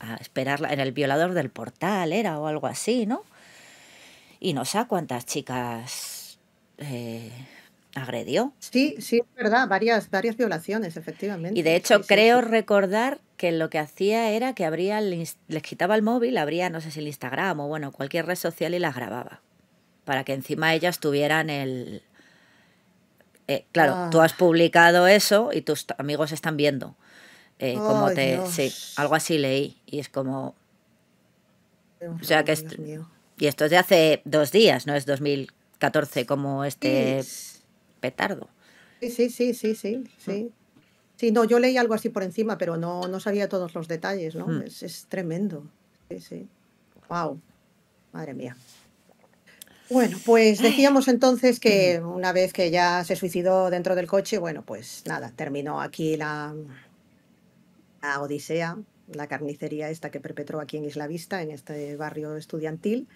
a esperarla en el violador del portal, era o algo así, ¿no? Y no sé a cuántas chicas agredió. Sí, sí, es verdad, varias violaciones, Y de efectivamente. Sí, hecho sí, sí. creo recordar que lo que hacía era que les quitaba el móvil, abría no sé si el Instagram o bueno, cualquier red social y las grababa. Para que encima ellas tuvieran el... claro, tú has Ah, publicado eso y tus amigos están viendo. Como ay, te... Sí, Dios. algo así leí. Y es como... Qué O sea que... horror, Dios mío. Y esto es de hace 2 días, no es 2014 como Sí, este petardo. sí, sí, sí, sí, sí, sí. Sí, no, yo leí algo así por encima, pero no sabía todos los detalles, ¿no? Mm. Es tremendo. Sí, sí. Wow, madre mía. Bueno, pues decíamos entonces que una vez que ya se suicidó dentro del coche, bueno, pues nada, terminó aquí la odisea, la carnicería esta que perpetró aquí en Isla Vista, en este barrio estudiantil.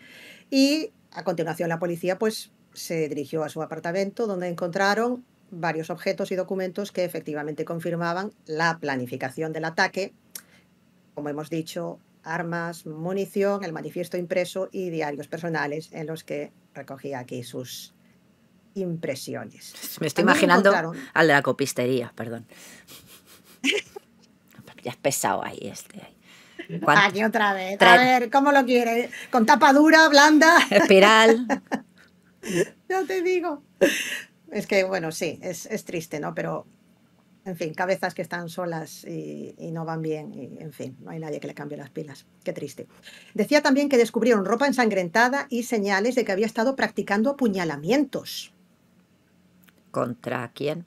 Y a continuación la policía pues se dirigió a su apartamento donde encontraron varios objetos y documentos que efectivamente confirmaban la planificación del ataque, como hemos dicho, armas, munición, el manifiesto impreso y diarios personales en los que recogía aquí sus impresiones. Me estoy También imaginando encontraron... al de la copistería, perdón. Ya es pesado ahí este. ¿Cuánto? Aquí otra vez. A Trae ver, ¿cómo lo quiere? ¿Con tapa dura, blanda? espiral. Ya te digo. Es que, bueno, sí, es triste, ¿no? Pero, en fin, cabezas que están solas y no van bien. Y, en fin, no hay nadie que le cambie las pilas. Qué triste. Decía también que descubrieron ropa ensangrentada y señales de que había estado practicando apuñalamientos. ¿Contra quién?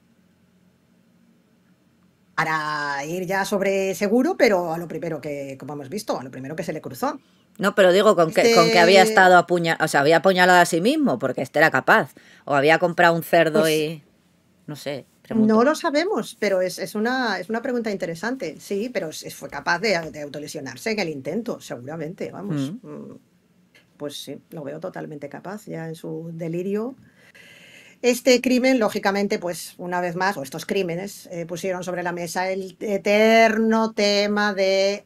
Para ir ya sobre seguro, pero a lo primero que, como hemos visto, a lo primero que se le cruzó. No, pero digo con que había Este, estado apuñalado, o sea, había apuñalado a sí mismo, porque este era capaz. O había comprado un cerdo pues y... No sé, no pregunto. lo sabemos, pero es una pregunta interesante. Sí, pero fue capaz de autolesionarse en el intento, seguramente, vamos. Mm. Pues sí, lo veo totalmente capaz ya en su delirio. Este crimen, lógicamente, pues una vez más, o estos crímenes, pusieron sobre la mesa el eterno tema de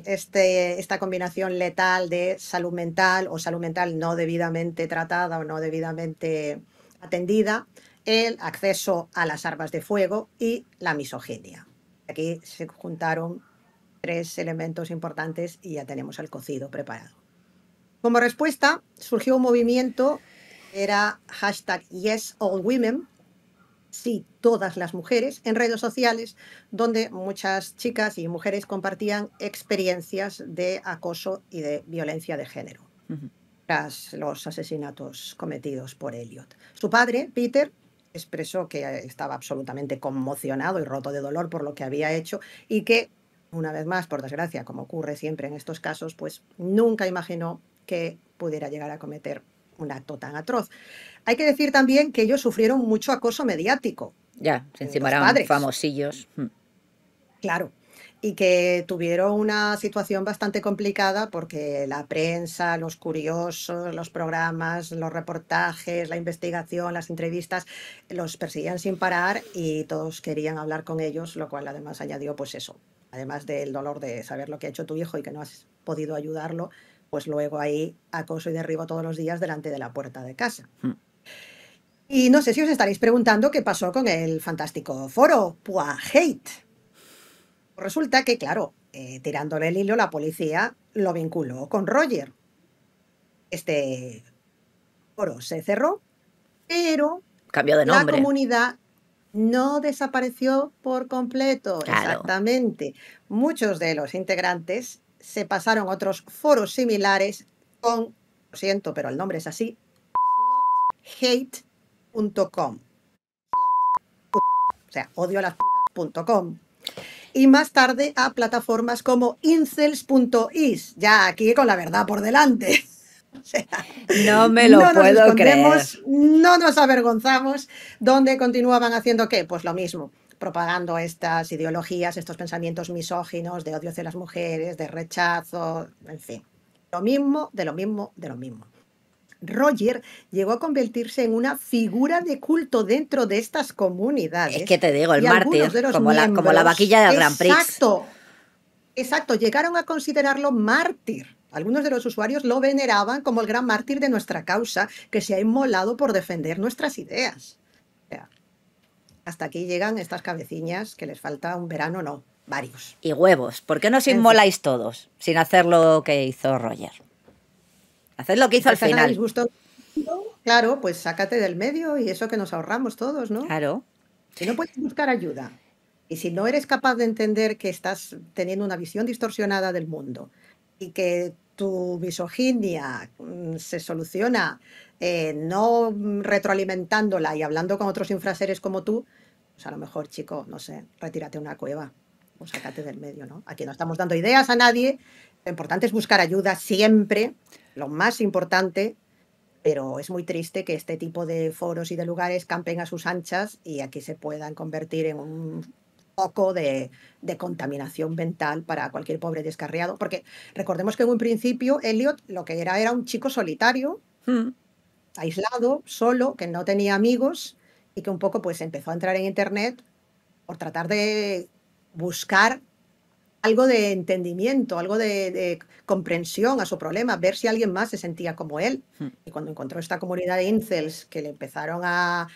esta combinación letal de salud mental o salud mental no debidamente tratada o no debidamente atendida, el acceso a las armas de fuego y la misoginia. Aquí se juntaron tres elementos importantes y ya tenemos el cocido preparado. Como respuesta, surgió un movimiento, era #YesAllWomen, sí, todas las mujeres, en redes sociales, donde muchas chicas y mujeres compartían experiencias de acoso y de violencia de género Ujú. tras los asesinatos cometidos por Elliot. Su padre, Peter, expresó que estaba absolutamente conmocionado y roto de dolor por lo que había hecho y que, una vez más, por desgracia, como ocurre siempre en estos casos, pues nunca imaginó que pudiera llegar a cometer un acto tan atroz. Hay que decir también que ellos sufrieron mucho acoso mediático, Ya, si encima los eran padres, famosillos. claro. y que tuvieron una situación bastante complicada porque la prensa, los curiosos, los programas, los reportajes, la investigación, las entrevistas, los perseguían sin parar y todos querían hablar con ellos, lo cual además añadió pues eso, además del dolor de saber lo que ha hecho tu hijo y que no has podido ayudarlo, pues luego ahí acoso y derribo todos los días delante de la puerta de casa. Y no sé si os estaréis preguntando qué pasó con el fantástico foro Hate. Resulta que, claro, tirándole el hilo, la policía lo vinculó con Roger. Este foro se cerró, pero Cambio de la nombre. comunidad no desapareció por completo. Claro. Exactamente. Muchos de los integrantes se pasaron a otros foros similares con, lo siento, pero el nombre es así, hate.com. O sea, odio a las putas.com. Y más tarde a plataformas como incels.is, ya aquí con la verdad por delante. O sea, no me lo puedo creer. No nos avergonzamos, donde continuaban haciendo ¿qué? Pues lo mismo, propagando estas ideologías, estos pensamientos misóginos de odio hacia las mujeres, de rechazo, en fin, lo mismo, de lo mismo, de lo mismo. Roger llegó a convertirse en una figura de culto dentro de estas comunidades. Es que te digo, el y mártir, algunos de los como miembros, la vaquilla del Grand Prix. Exacto, llegaron a considerarlo mártir. Algunos de los usuarios lo veneraban como el gran mártir de nuestra causa, que se ha inmolado por defender nuestras ideas. O sea, hasta aquí llegan estas cabeciñas que les falta un verano, no, varios. Y huevos, ¿por qué no os inmoláis todos sin hacer lo que hizo Roger? Haced lo que hizo al final. Claro, pues sácate del medio y eso que nos ahorramos todos, ¿no? Claro. Si no puedes buscar ayuda y si no eres capaz de entender que estás teniendo una visión distorsionada del mundo y que tu misoginia se soluciona no retroalimentándola y hablando con otros infraseres como tú, pues a lo mejor, chico, no sé, retírate a una cueva o sácate del medio, ¿no? Aquí no estamos dando ideas a nadie. Lo importante es buscar ayuda siempre, lo más importante, pero es muy triste que este tipo de foros y de lugares campen a sus anchas y aquí se puedan convertir en un foco de contaminación mental para cualquier pobre descarriado. Porque recordemos que en un principio Elliot lo que era un chico solitario, aislado, solo, que no tenía amigos y que un poco pues empezó a entrar en internet por tratar de buscar algo de entendimiento, algo de comprensión a su problema, ver si alguien más se sentía como él. Y cuando encontró esta comunidad de incels que le empezaron a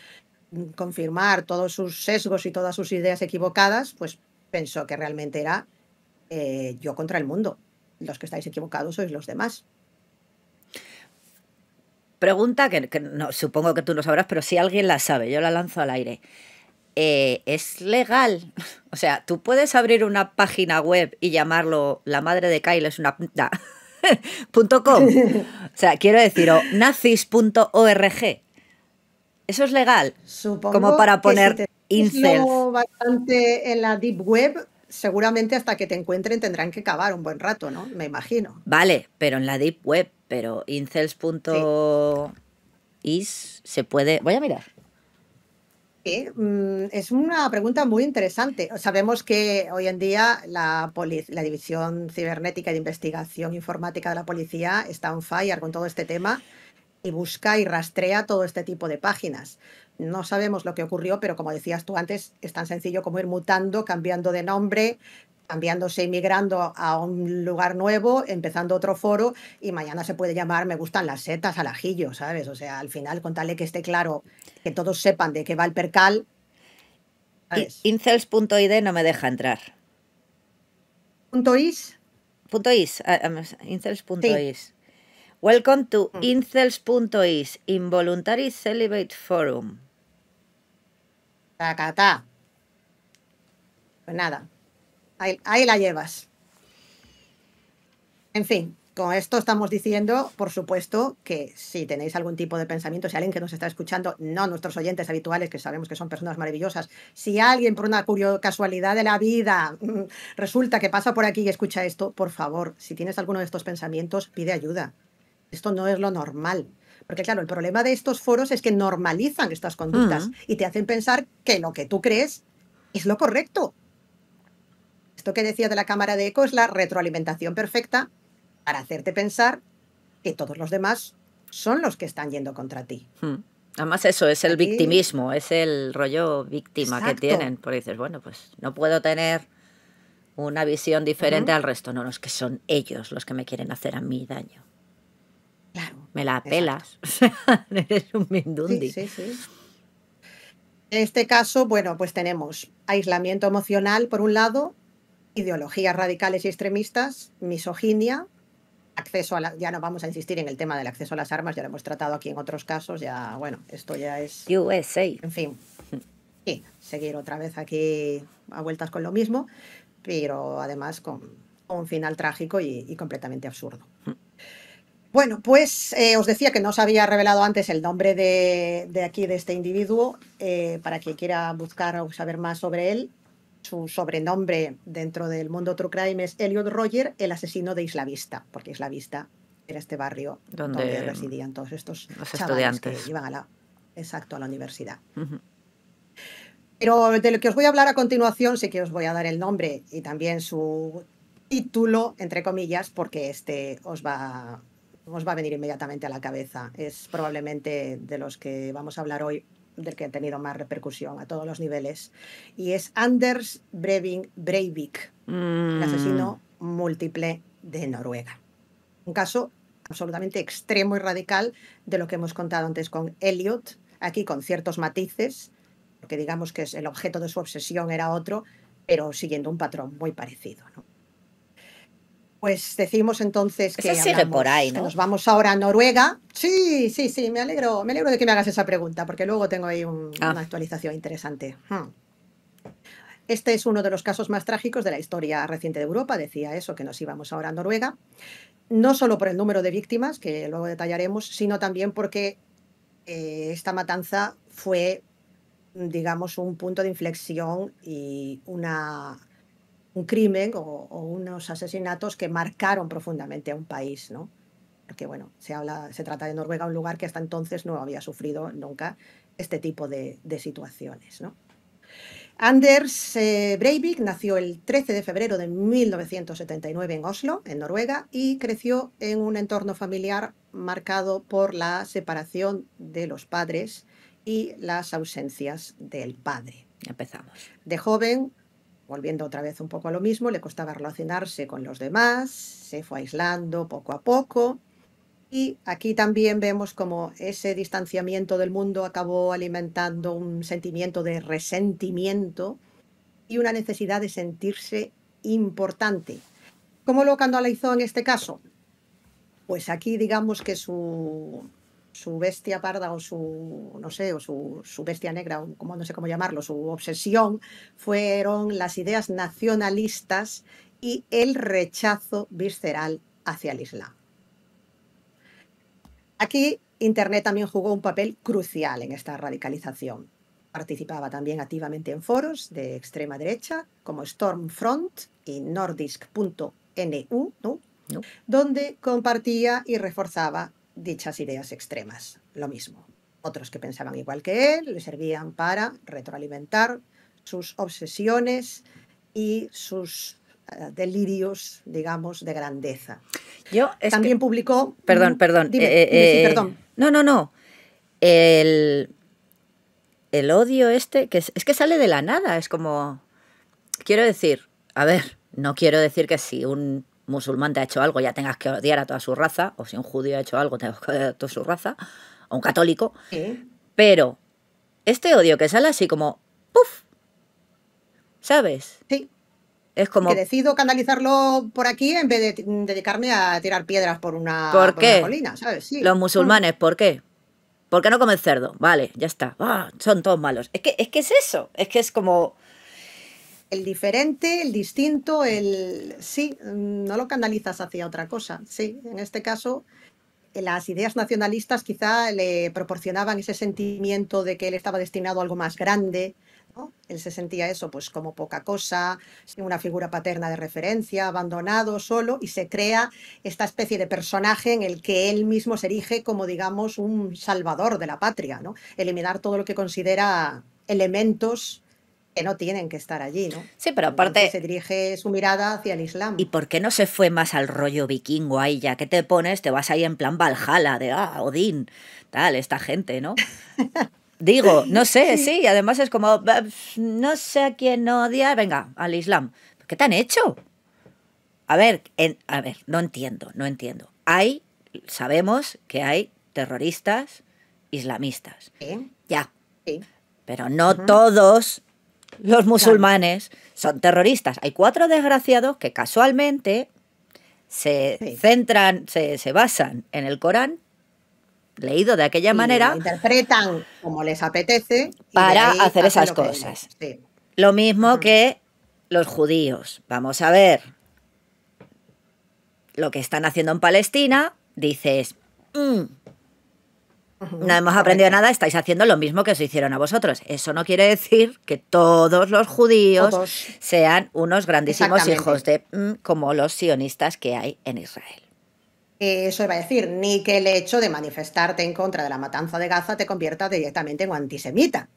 confirmar todos sus sesgos y todas sus ideas equivocadas, pues pensó que realmente era yo contra el mundo. Los que estáis equivocados sois los demás. Pregunta que no, supongo que tú no sabrás, pero si alguien la sabe, yo la lanzo al aire. ¿Es legal? O sea, ¿tú puedes abrir una página web y llamarlo La madre de Kyle es una puta .com? O sea, quiero decir, o nazis.org. ¿Eso es legal? Supongo como para poner que incels. Bastante en la deep web, seguramente hasta que te encuentren tendrán que cavar un buen rato, ¿no? Me imagino. Vale, pero en la deep web, pero incels.is se puede... Voy a mirar. Sí, es una pregunta muy interesante. Sabemos que hoy en día la División Cibernética de Investigación Informática de la Policía está on fire con todo este tema y busca y rastrea todo este tipo de páginas. No sabemos lo que ocurrió, pero como decías tú antes, es tan sencillo como ir mutando, cambiando de nombre, cambiándose y migrando a un lugar nuevo, empezando otro foro y mañana se puede llamar Me gustan las setas al ajillo, ¿sabes? O sea, al final, con tal de que esté claro, que todos sepan de qué va el percal, ¿sabes? Incels.id no me deja entrar. ¿is? Incels.is. Sí. Welcome to incels.is, Involuntary Celibate Forum. Tacatá. Pues nada, ahí la llevas. En fin, con esto estamos diciendo, por supuesto, que si tenéis algún tipo de pensamiento, si alguien que nos está escuchando, no nuestros oyentes habituales, que sabemos que son personas maravillosas, si alguien por una casualidad de la vida resulta que pasa por aquí y escucha esto, por favor, si tienes alguno de estos pensamientos, pide ayuda. Esto no es lo normal. Porque claro, el problema de estos foros es que normalizan estas conductas y te hacen pensar que lo que tú crees es lo correcto. Esto que decía de la cámara de eco es la retroalimentación perfecta para hacerte pensar que todos los demás son los que están yendo contra ti. Además eso, es el Aquí, victimismo, es el rollo víctima que exacto. tienen. Porque dices, bueno, pues no puedo tener una visión diferente Ujú, al resto. No, no, es que son ellos los que me quieren hacer a mí daño. claro, Me la exacto. pelas. O sea, eres un Sí, mindundi. sí, sí. En este caso, bueno, pues tenemos aislamiento emocional por un lado, ideologías radicales y extremistas, misoginia, acceso a la, ya no vamos a insistir en el tema del acceso a las armas, ya lo hemos tratado aquí en otros casos, ya, bueno, esto ya es, USA. en fin, sí, seguir otra vez aquí a vueltas con lo mismo, pero además con un final trágico y completamente absurdo. Bueno, pues os decía que no os había revelado antes el nombre de aquí, de este individuo, para quien quiera buscar o saber más sobre él. Su sobrenombre dentro del mundo True Crime es Elliot Roger, el asesino de Isla Vista, porque Isla Vista era este barrio donde Donde residían todos estos los chavales que estudiantes. iban exacto, a la universidad. Ujú. Pero de lo que os voy a hablar a continuación, sí que os voy a dar el nombre y también su título, entre comillas, porque este os va a venir inmediatamente a la cabeza. Es probablemente de los que vamos a hablar hoy, del que ha tenido más repercusión a todos los niveles. Y es Anders Breivik, el asesino múltiple de Noruega. Un caso absolutamente extremo y radical de lo que hemos contado antes con Elliot, aquí con ciertos matices, porque digamos que el objeto de su obsesión era otro, pero siguiendo un patrón muy parecido, ¿no? Pues decimos entonces Ese que sigue por ahí, que ¿no? nos vamos ahora a Noruega. Sí, sí, sí, me alegro de que me hagas esa pregunta, porque luego tengo ahí Ah, una actualización interesante. Este es uno de los casos más trágicos de la historia reciente de Europa, decía eso, que nos íbamos ahora a Noruega, no solo por el número de víctimas, que luego detallaremos, sino también porque esta matanza fue, digamos, un punto de inflexión y un crimen o unos asesinatos que marcaron profundamente a un país, ¿no? Porque, bueno, se trata de Noruega, un lugar que hasta entonces no había sufrido nunca este tipo de situaciones, ¿no? Anders Breivik nació el 13 de febrero de 1979 en Oslo, en Noruega, y creció en un entorno familiar marcado por la separación de los padres y las ausencias del padre. empezamos. De joven, volviendo otra vez un poco a lo mismo, le costaba relacionarse con los demás, se fue aislando poco a poco. Y aquí también vemos cómo ese distanciamiento del mundo acabó alimentando un sentimiento de resentimiento y una necesidad de sentirse importante. ¿Cómo lo canalizó en este caso? Pues aquí digamos que su bestia parda o no sé, o su bestia negra, o como, no sé cómo llamarlo, su obsesión fueron las ideas nacionalistas y el rechazo visceral hacia el Islam. Aquí Internet también jugó un papel crucial en esta radicalización. Participaba también activamente en foros de extrema derecha como Stormfront y nordisk.nu, ¿no? No. Donde compartía y reforzaba dichas ideas extremas. Lo mismo. Otros que pensaban igual que él le servían para retroalimentar sus obsesiones y sus delirios, digamos, de grandeza. Yo es También que... publicó... Perdón. Dime, sí, perdón. No. El odio este, es que sale de la nada. Es como... Quiero decir, a ver, no quiero decir que si un musulmán te ha hecho algo ya tengas que odiar a toda su raza, o si un judío ha hecho algo tengas que odiar a toda su raza, o un católico, Sí, pero este odio que sale así como... ¡Puf! ¿Sabes? sí. Es Que como... decido canalizarlo por aquí en vez de dedicarme a tirar piedras por ¿Por una qué? colina, ¿sabes? Sí. Los musulmanes, ¿por qué? ¿Por qué no comen cerdo? Vale, ya está. Son todos malos. Es que es eso. Es que es como... El diferente, el distinto, sí, no lo canalizas hacia otra cosa. Sí, en este caso, las ideas nacionalistas quizá le proporcionaban ese sentimiento de que él estaba destinado a algo más grande, ¿no? Él se sentía eso, pues como poca cosa, sin una figura paterna de referencia, abandonado, solo, y se crea esta especie de personaje en el que él mismo se erige como, digamos, un salvador de la patria, ¿no? Eliminar todo lo que considera elementos que no tienen que estar allí, ¿no? Sí, pero Entonces aparte... se dirige su mirada hacia el Islam. ¿Y por qué no se fue más al rollo vikingo ahí? Ya que te pones, te vas ahí en plan Valhalla, de Odín, tal, esta gente, ¿no? Digo, no sé, sí, además es como, no sé a quién odiar, venga, al Islam. ¿Qué te han hecho? A ver, no entiendo. Sabemos que hay terroristas islamistas. Sí, Ya, sí. pero no todos los musulmanes son terroristas. Hay 4 desgraciados que casualmente se centran, se basan en el Corán, leído de aquella manera, lo interpretan como les apetece para hacer esas cosas. Sí. Lo mismo que los judíos. Vamos a ver lo que están haciendo en Palestina. Dices, no hemos aprendido nada, estáis haciendo lo mismo que os hicieron a vosotros. Eso no quiere decir que todos los judíos sean unos grandísimos hijos de como los sionistas que hay en Israel. Eso iba a decir, ni que el hecho de manifestarte en contra de la matanza de Gaza te convierta directamente en un antisemita.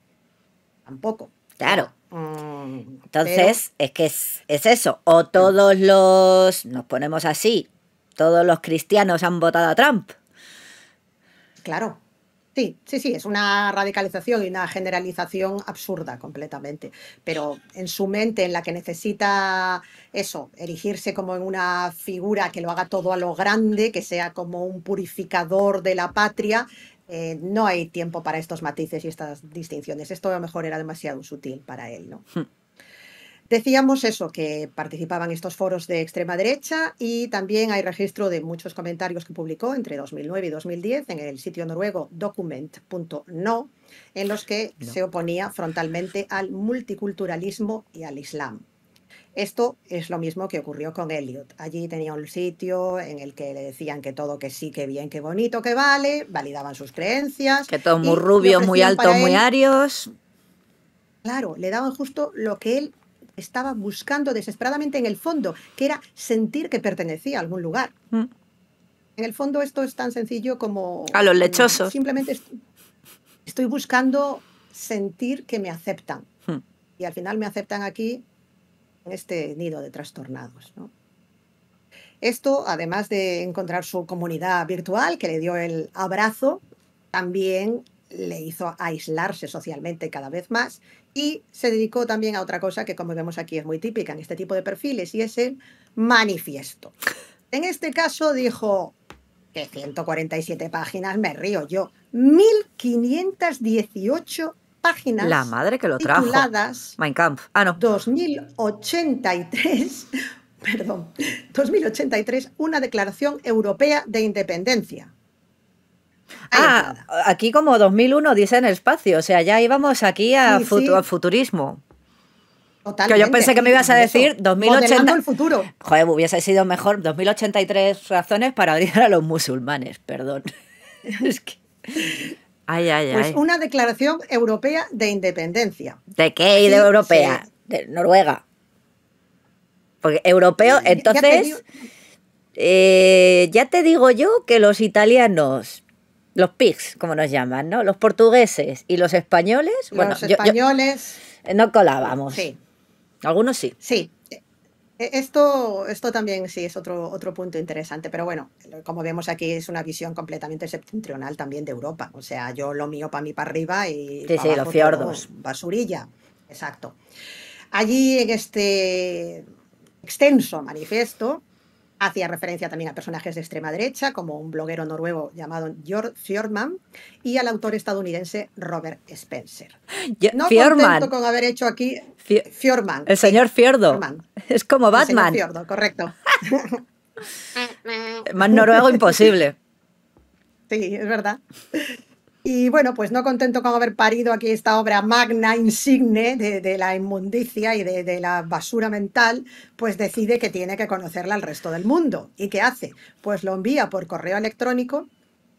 Tampoco. Claro. Entonces, es que es eso. O todos nos ponemos así, todos los cristianos han votado a Trump. Claro. Sí, es una radicalización y una generalización absurda completamente, pero en su mente, en la que necesita eso, erigirse como en una figura que lo haga todo a lo grande, que sea como un purificador de la patria, no hay tiempo para estos matices y estas distinciones. Esto a lo mejor era demasiado sutil para él, ¿no? Decíamos eso, que participaban en estos foros de extrema derecha y también hay registro de muchos comentarios que publicó entre 2009 y 2010 en el sitio noruego document.no, en los que se oponía frontalmente al multiculturalismo y al Islam. Esto es lo mismo que ocurrió con Eliot. Allí tenía un sitio en el que le decían que todo, que sí, que bien, que bonito, que vale, validaban sus creencias. Que todos muy rubios, muy altos, muy arios. Claro, le daban justo lo que él estaba buscando desesperadamente en el fondo, que era sentir que pertenecía a algún lugar. En el fondo esto es tan sencillo como... A los lechosos. Simplemente estoy buscando sentir que me aceptan. Y al final me aceptan aquí, en este nido de trastornados, ¿no? Esto, además de encontrar su comunidad virtual, que le dio el abrazo, también le hizo aislarse socialmente cada vez más y se dedicó también a otra cosa que, como vemos aquí, es muy típica en este tipo de perfiles, y es el manifiesto. En este caso dijo que 147 páginas, me río yo, 1518 páginas. La madre que lo trajo. Tituladas Mein Kampf. Ah, no. 2083, una declaración europea de independencia. Aquí como 2001 dice en el espacio, o sea, ya íbamos aquí a futurismo. Totalmente. Que yo pensé que me ibas a decir 2080. El futuro. Joder, hubiese sido mejor 2083 razones para odiar a los musulmanes, perdón. Es que... Pues una declaración europea de independencia. ¿De qué? ¿Y de europea? Sí. De Noruega. Porque europeo, entonces... Ya te digo yo que los italianos... Los pigs, como nos llaman, ¿no? Los portugueses y los españoles... Los españoles... no colábamos. Sí. Algunos sí. Sí. Esto también sí es otro punto interesante, pero bueno, como vemos aquí es una visión completamente septentrional también de Europa. O sea, yo lo mío para mí para arriba y sí, los fiordos. Basurilla. Exacto. Allí en este extenso manifiesto hacía referencia también a personajes de extrema derecha, como un bloguero noruego llamado Jørn Fjordman y al autor estadounidense Robert Spencer. No contento con haber hecho aquí Fjordman. El señor Fiordo. Fjordman. Es como Batman. El señor Fiordo, correcto. Más noruego imposible. Sí, es verdad. Y bueno, pues no contento con haber parido aquí esta obra magna, insigne de la inmundicia y de la basura mental, pues decide que tiene que conocerla al resto del mundo. ¿Y qué hace? Pues lo envía por correo electrónico,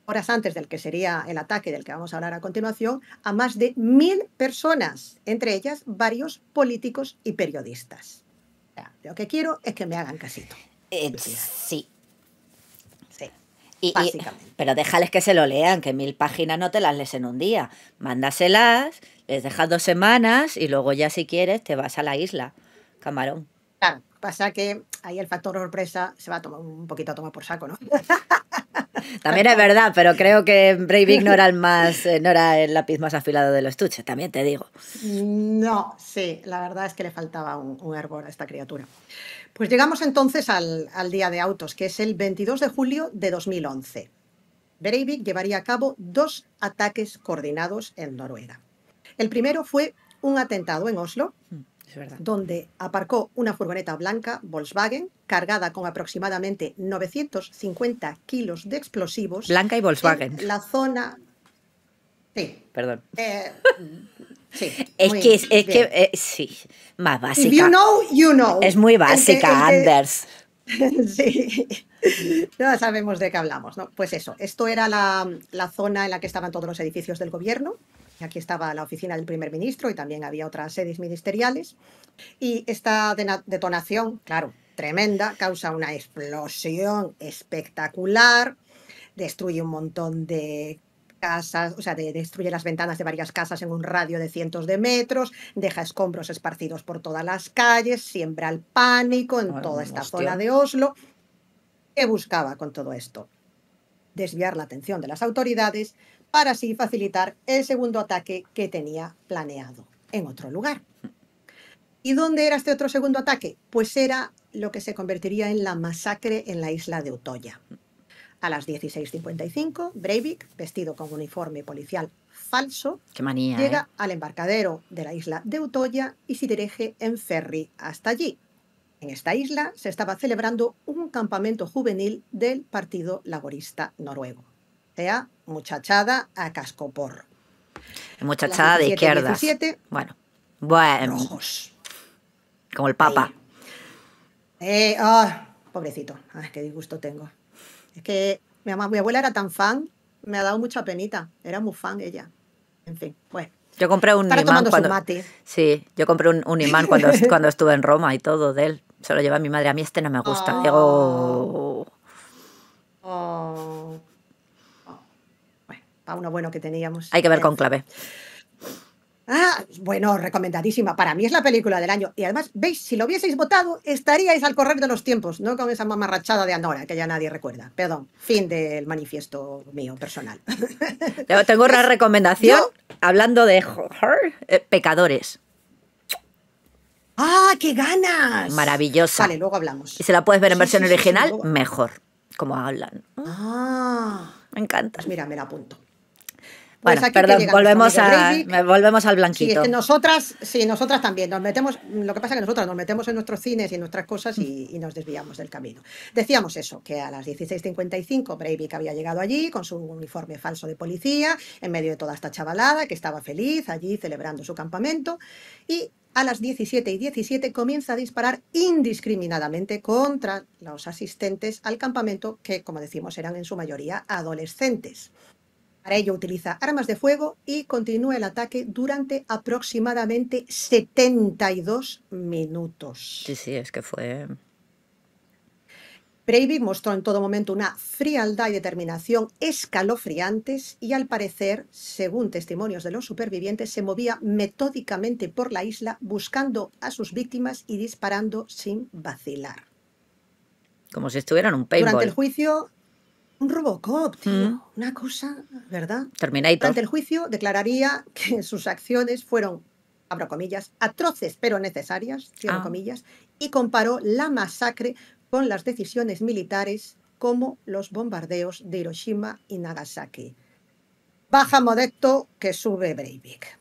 horas antes del que sería el ataque del que vamos a hablar a continuación, a más de 1000 personas, entre ellas varios políticos y periodistas. O sea, lo que quiero es que me hagan casito. Sí. básicamente. Pero déjales que se lo lean, que 1000 páginas no te las lees en un día. Mándaselas, les dejas 2 semanas y luego ya si quieres te vas a la isla, Camarón. Claro, pasa que ahí el factor sorpresa se va a tomar un poquito a tomar por saco, ¿no? También es verdad, pero creo que Breivik no era no era el lápiz más afilado del estuche, también te digo. No, sí, la verdad es que le faltaba un hervor a esta criatura. Pues llegamos entonces al día de autos, que es el 22 de julio de 2011. Breivik llevaría a cabo 2 ataques coordinados en Noruega. El primero fue un atentado en Oslo, Es verdad. donde aparcó una furgoneta blanca Volkswagen cargada con aproximadamente 950 kilos de explosivos. Blanca y Volkswagen. En la zona... Sí. Perdón. Sí. Sí, más básica. If you know, you know. Es muy básica, Anders. Sí, no sabemos de qué hablamos, ¿no? Pues eso, esto era la zona en la que estaban todos los edificios del gobierno. Aquí estaba la oficina del primer ministro y también había otras sedes ministeriales. Y esta detonación, claro, tremenda, causa una explosión espectacular, destruye un montón de casas, o sea, destruye las ventanas de varias casas en un radio de cientos de metros, deja escombros esparcidos por todas las calles, siembra el pánico en toda esta zona de Oslo. ¿Qué buscaba con todo esto? Desviar la atención de las autoridades para así facilitar el segundo ataque que tenía planeado en otro lugar. ¿Y dónde era este otro segundo ataque? Pues era lo que se convertiría en la masacre en la isla de Utoya. A las 16:55, Breivik, vestido con uniforme policial falso, Qué manía, llega al embarcadero de la isla de Utoya y se dirige en ferry hasta allí. En esta isla se estaba celebrando un campamento juvenil del Partido Laborista Noruego. O sea, muchachada a cascoporro. Muchachada de izquierdas. 17, Bueno. rojos. Como el Papa. Pobrecito. Ay, qué disgusto tengo. Es que mi abuela era tan fan, me ha dado mucha penita. Era muy fan ella. En fin, bueno. Yo compré un imán cuando... Sí, yo compré un imán cuando estuve en Roma y todo de él. Se lo lleva a mi madre. A mí este no me gusta. Digo... Bueno, para uno bueno que teníamos. Hay que ver Cónclave. Bueno, recomendadísima. Para mí es la película del año. Y además, veis, si lo hubieseis votado, estaríais al correr de los tiempos, no con esa mamarrachada de Andorra, que ya nadie recuerda. Perdón, fin del manifiesto mío personal. Yo tengo una recomendación, hablando de Pecadores. ¡Qué ganas! Maravillosa. Vale, luego hablamos. Y se la puedes ver en versión original, mejor. Como hablan. Me encanta. Pues mira, me la apunto. Bueno, pues perdón, volvemos al blanquito. Sí, es que nosotras también nos metemos, lo que pasa es que nosotras nos metemos en nuestros cines y en nuestras cosas y nos desviamos del camino. Decíamos eso, que a las 16:55 Breivik había llegado allí con su uniforme falso de policía, en medio de toda esta chavalada que estaba feliz allí celebrando su campamento, y a las 17:17 comienza a disparar indiscriminadamente contra los asistentes al campamento, que, como decimos, eran en su mayoría adolescentes. Para ello utiliza armas de fuego y continúa el ataque durante aproximadamente 72 minutos. Sí, es que fue... Breivik mostró en todo momento una frialdad y determinación escalofriantes y, al parecer, según testimonios de los supervivientes, se movía metódicamente por la isla buscando a sus víctimas y disparando sin vacilar. Como si estuviera en un paintball. Durante el juicio... Un Robocop, tío. Una cosa, ¿verdad? Terminator. Durante el juicio declararía que sus acciones fueron, abro comillas, atroces pero necesarias, cierro comillas, y comparó la masacre con las decisiones militares como los bombardeos de Hiroshima y Nagasaki. Baja modesto que sube Breivik.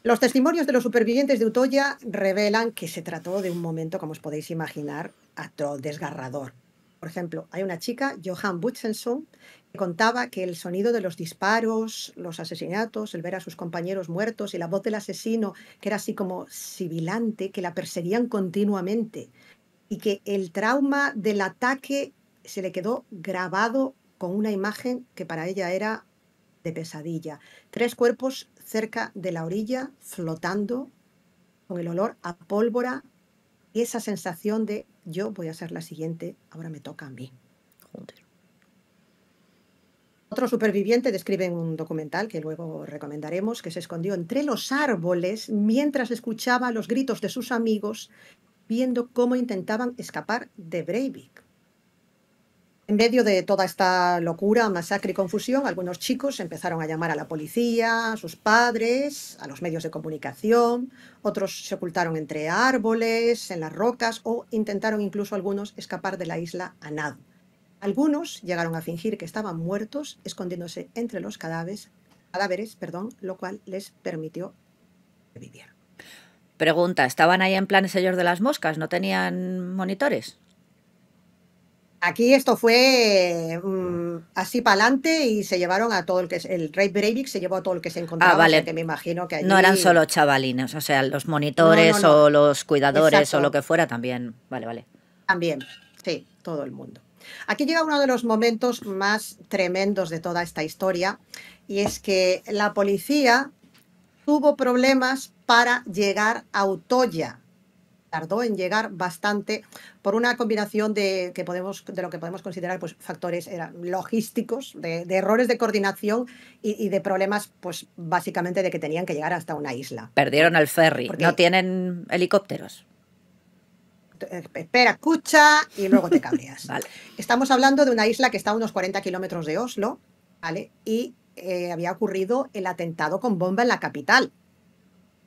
Los testimonios de los supervivientes de Utoya revelan que se trató de un momento, como os podéis imaginar, atroz, desgarrador. Por ejemplo, hay una chica, Johan Butchenson, que contaba que el sonido de los disparos, los asesinatos, el ver a sus compañeros muertos y la voz del asesino, que era así como sibilante, que la perseguían continuamente, y que el trauma del ataque se le quedó grabado con una imagen que para ella era de pesadilla. 3 cuerpos cerca de la orilla, flotando, con el olor a pólvora y esa sensación de yo voy a ser la siguiente, ahora me toca a mí. Joder. Otro superviviente describe en un documental que luego recomendaremos que se escondió entre los árboles mientras escuchaba los gritos de sus amigos viendo cómo intentaban escapar de Breivik. En medio de toda esta locura, masacre y confusión, algunos chicos empezaron a llamar a la policía, a sus padres, a los medios de comunicación, otros se ocultaron entre árboles, en las rocas o intentaron incluso algunos escapar de la isla a nado. Algunos llegaron a fingir que estaban muertos, escondiéndose entre los cadáveres, lo cual les permitió vivir. Pregunta, ¿estaban ahí en plan ese señor de las moscas? ¿No tenían monitores? Aquí esto fue así para adelante y se llevaron a todo el que el rey Breivik se llevó a todo el que se encontraba, vale. O sea que me imagino que allí... No eran solo chavalines, o sea, los monitores no. O los cuidadores. Exacto. O lo que fuera también. Vale. También, sí, todo el mundo. Aquí llega uno de los momentos más tremendos de toda esta historia y es que la policía tuvo problemas para llegar a Utoya. Tardó en llegar bastante por una combinación de lo que podemos considerar pues, factores logísticos, de errores de coordinación y de problemas, pues básicamente de que tenían que llegar hasta una isla. Perdieron el ferry, porque no tienen helicópteros. Espera, escucha y luego te cabreas. Vale. Estamos hablando de una isla que está a unos 40 kilómetros de Oslo, ¿vale? Y había ocurrido el atentado con bomba en la capital.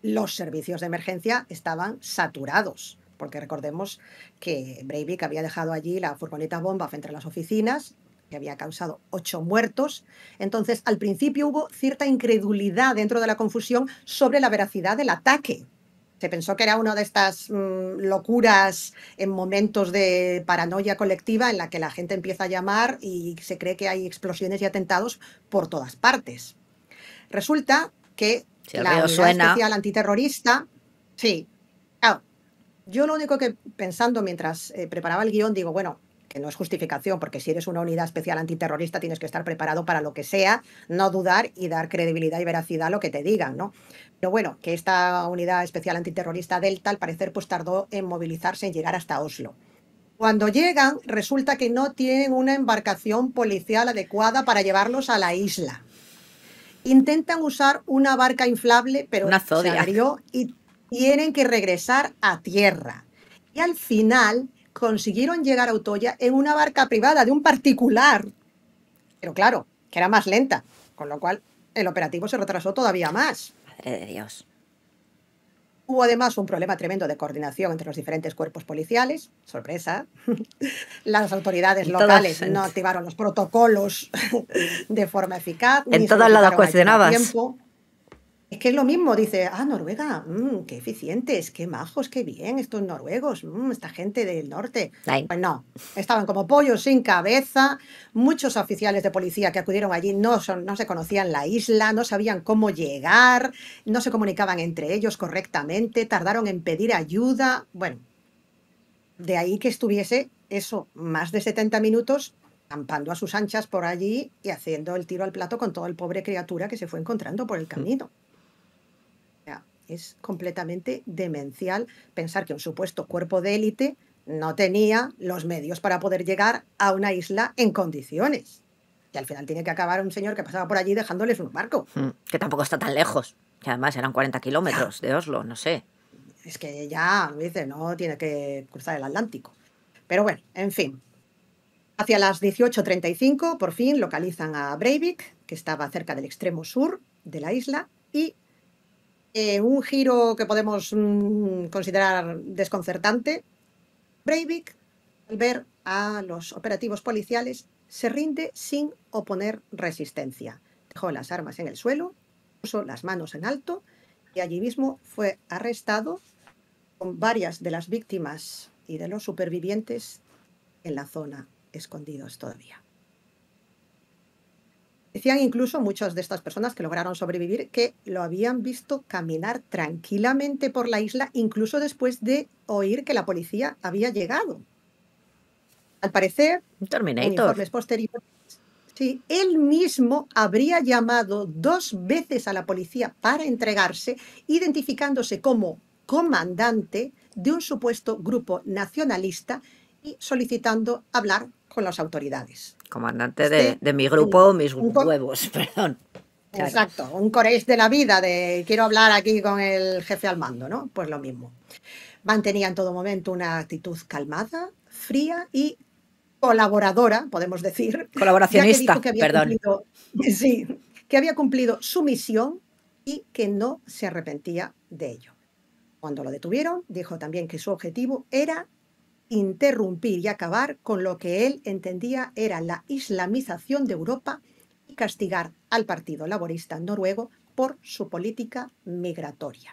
Los servicios de emergencia estaban saturados, porque recordemos que Breivik había dejado allí la furgoneta bomba frente a las oficinas, que había causado 8 muertos. Entonces, al principio hubo cierta incredulidad dentro de la confusión sobre la veracidad del ataque. Se pensó que era una de estas locuras en momentos de paranoia colectiva en la que la gente empieza a llamar y se cree que hay explosiones y atentados por todas partes. Resulta que la unidad especial antiterrorista, sí, claro, yo lo único que pensando mientras preparaba el guión, digo, bueno, que no es justificación, porque si eres una unidad especial antiterrorista tienes que estar preparado para lo que sea, no dudar y dar credibilidad y veracidad a lo que te digan, ¿no? Pero bueno, que esta unidad especial antiterrorista Delta, al parecer, pues tardó en movilizarse, en llegar hasta Oslo. Cuando llegan, resulta que no tienen una embarcación policial adecuada para llevarlos a la isla. Intentan usar una barca inflable, pero se averió y tienen que regresar a tierra. Y al final consiguieron llegar a Utoya en una barca privada de un particular. Pero claro, que era más lenta, con lo cual el operativo se retrasó todavía más. Madre de Dios. Hubo además un problema tremendo de coordinación entre los diferentes cuerpos policiales. Sorpresa. Las autoridades locales no activaron los protocolos de forma eficaz. En todos lados cuestionabas. Es que es lo mismo, dice, Noruega, qué eficientes, qué majos, qué bien, estos noruegos, esta gente del norte. Pues no, estaban como pollos sin cabeza. Muchos oficiales de policía que acudieron allí no se conocían la isla, no sabían cómo llegar, no se comunicaban entre ellos correctamente, tardaron en pedir ayuda. Bueno, de ahí que estuviese eso, más de 70 minutos campando a sus anchas por allí y haciendo el tiro al plato con toda el pobre criatura que se fue encontrando por el camino. Es completamente demencial pensar que un supuesto cuerpo de élite no tenía los medios para poder llegar a una isla en condiciones. Y al final tiene que acabar un señor que pasaba por allí dejándoles un barco. Que tampoco está tan lejos. Que además eran 40 kilómetros de Oslo, no sé. Es que ya, dice, no tiene que cruzar el Atlántico. Pero bueno, en fin. Hacia las 18:35, por fin, localizan a Breivik, que estaba cerca del extremo sur de la isla, y un giro que podemos considerar desconcertante, Breivik, al ver a los operativos policiales, se rinde sin oponer resistencia. Dejó las armas en el suelo, puso las manos en alto y allí mismo fue arrestado con varias de las víctimas y de los supervivientes en la zona, escondidos todavía. Decían incluso muchas de estas personas que lograron sobrevivir que lo habían visto caminar tranquilamente por la isla incluso después de oír que la policía había llegado. Al parecer, en informes posteriores, sí, él mismo habría llamado 2 veces a la policía para entregarse, identificándose como comandante de un supuesto grupo nacionalista y solicitando hablar con las autoridades. Comandante de mi grupo, mis huevos, perdón. Claro. Exacto, un coréis de la vida, de quiero hablar aquí con el jefe al mando, ¿no? Pues lo mismo. Mantenía en todo momento una actitud calmada, fría y colaboradora, podemos decir. Colaboracionista, ya que dijo que perdón. Sí, que había cumplido su misión y que no se arrepentía de ello. Cuando lo detuvieron, dijo también que su objetivo era interrumpir y acabar con lo que él entendía era la islamización de Europa y castigar al Partido Laborista noruego por su política migratoria.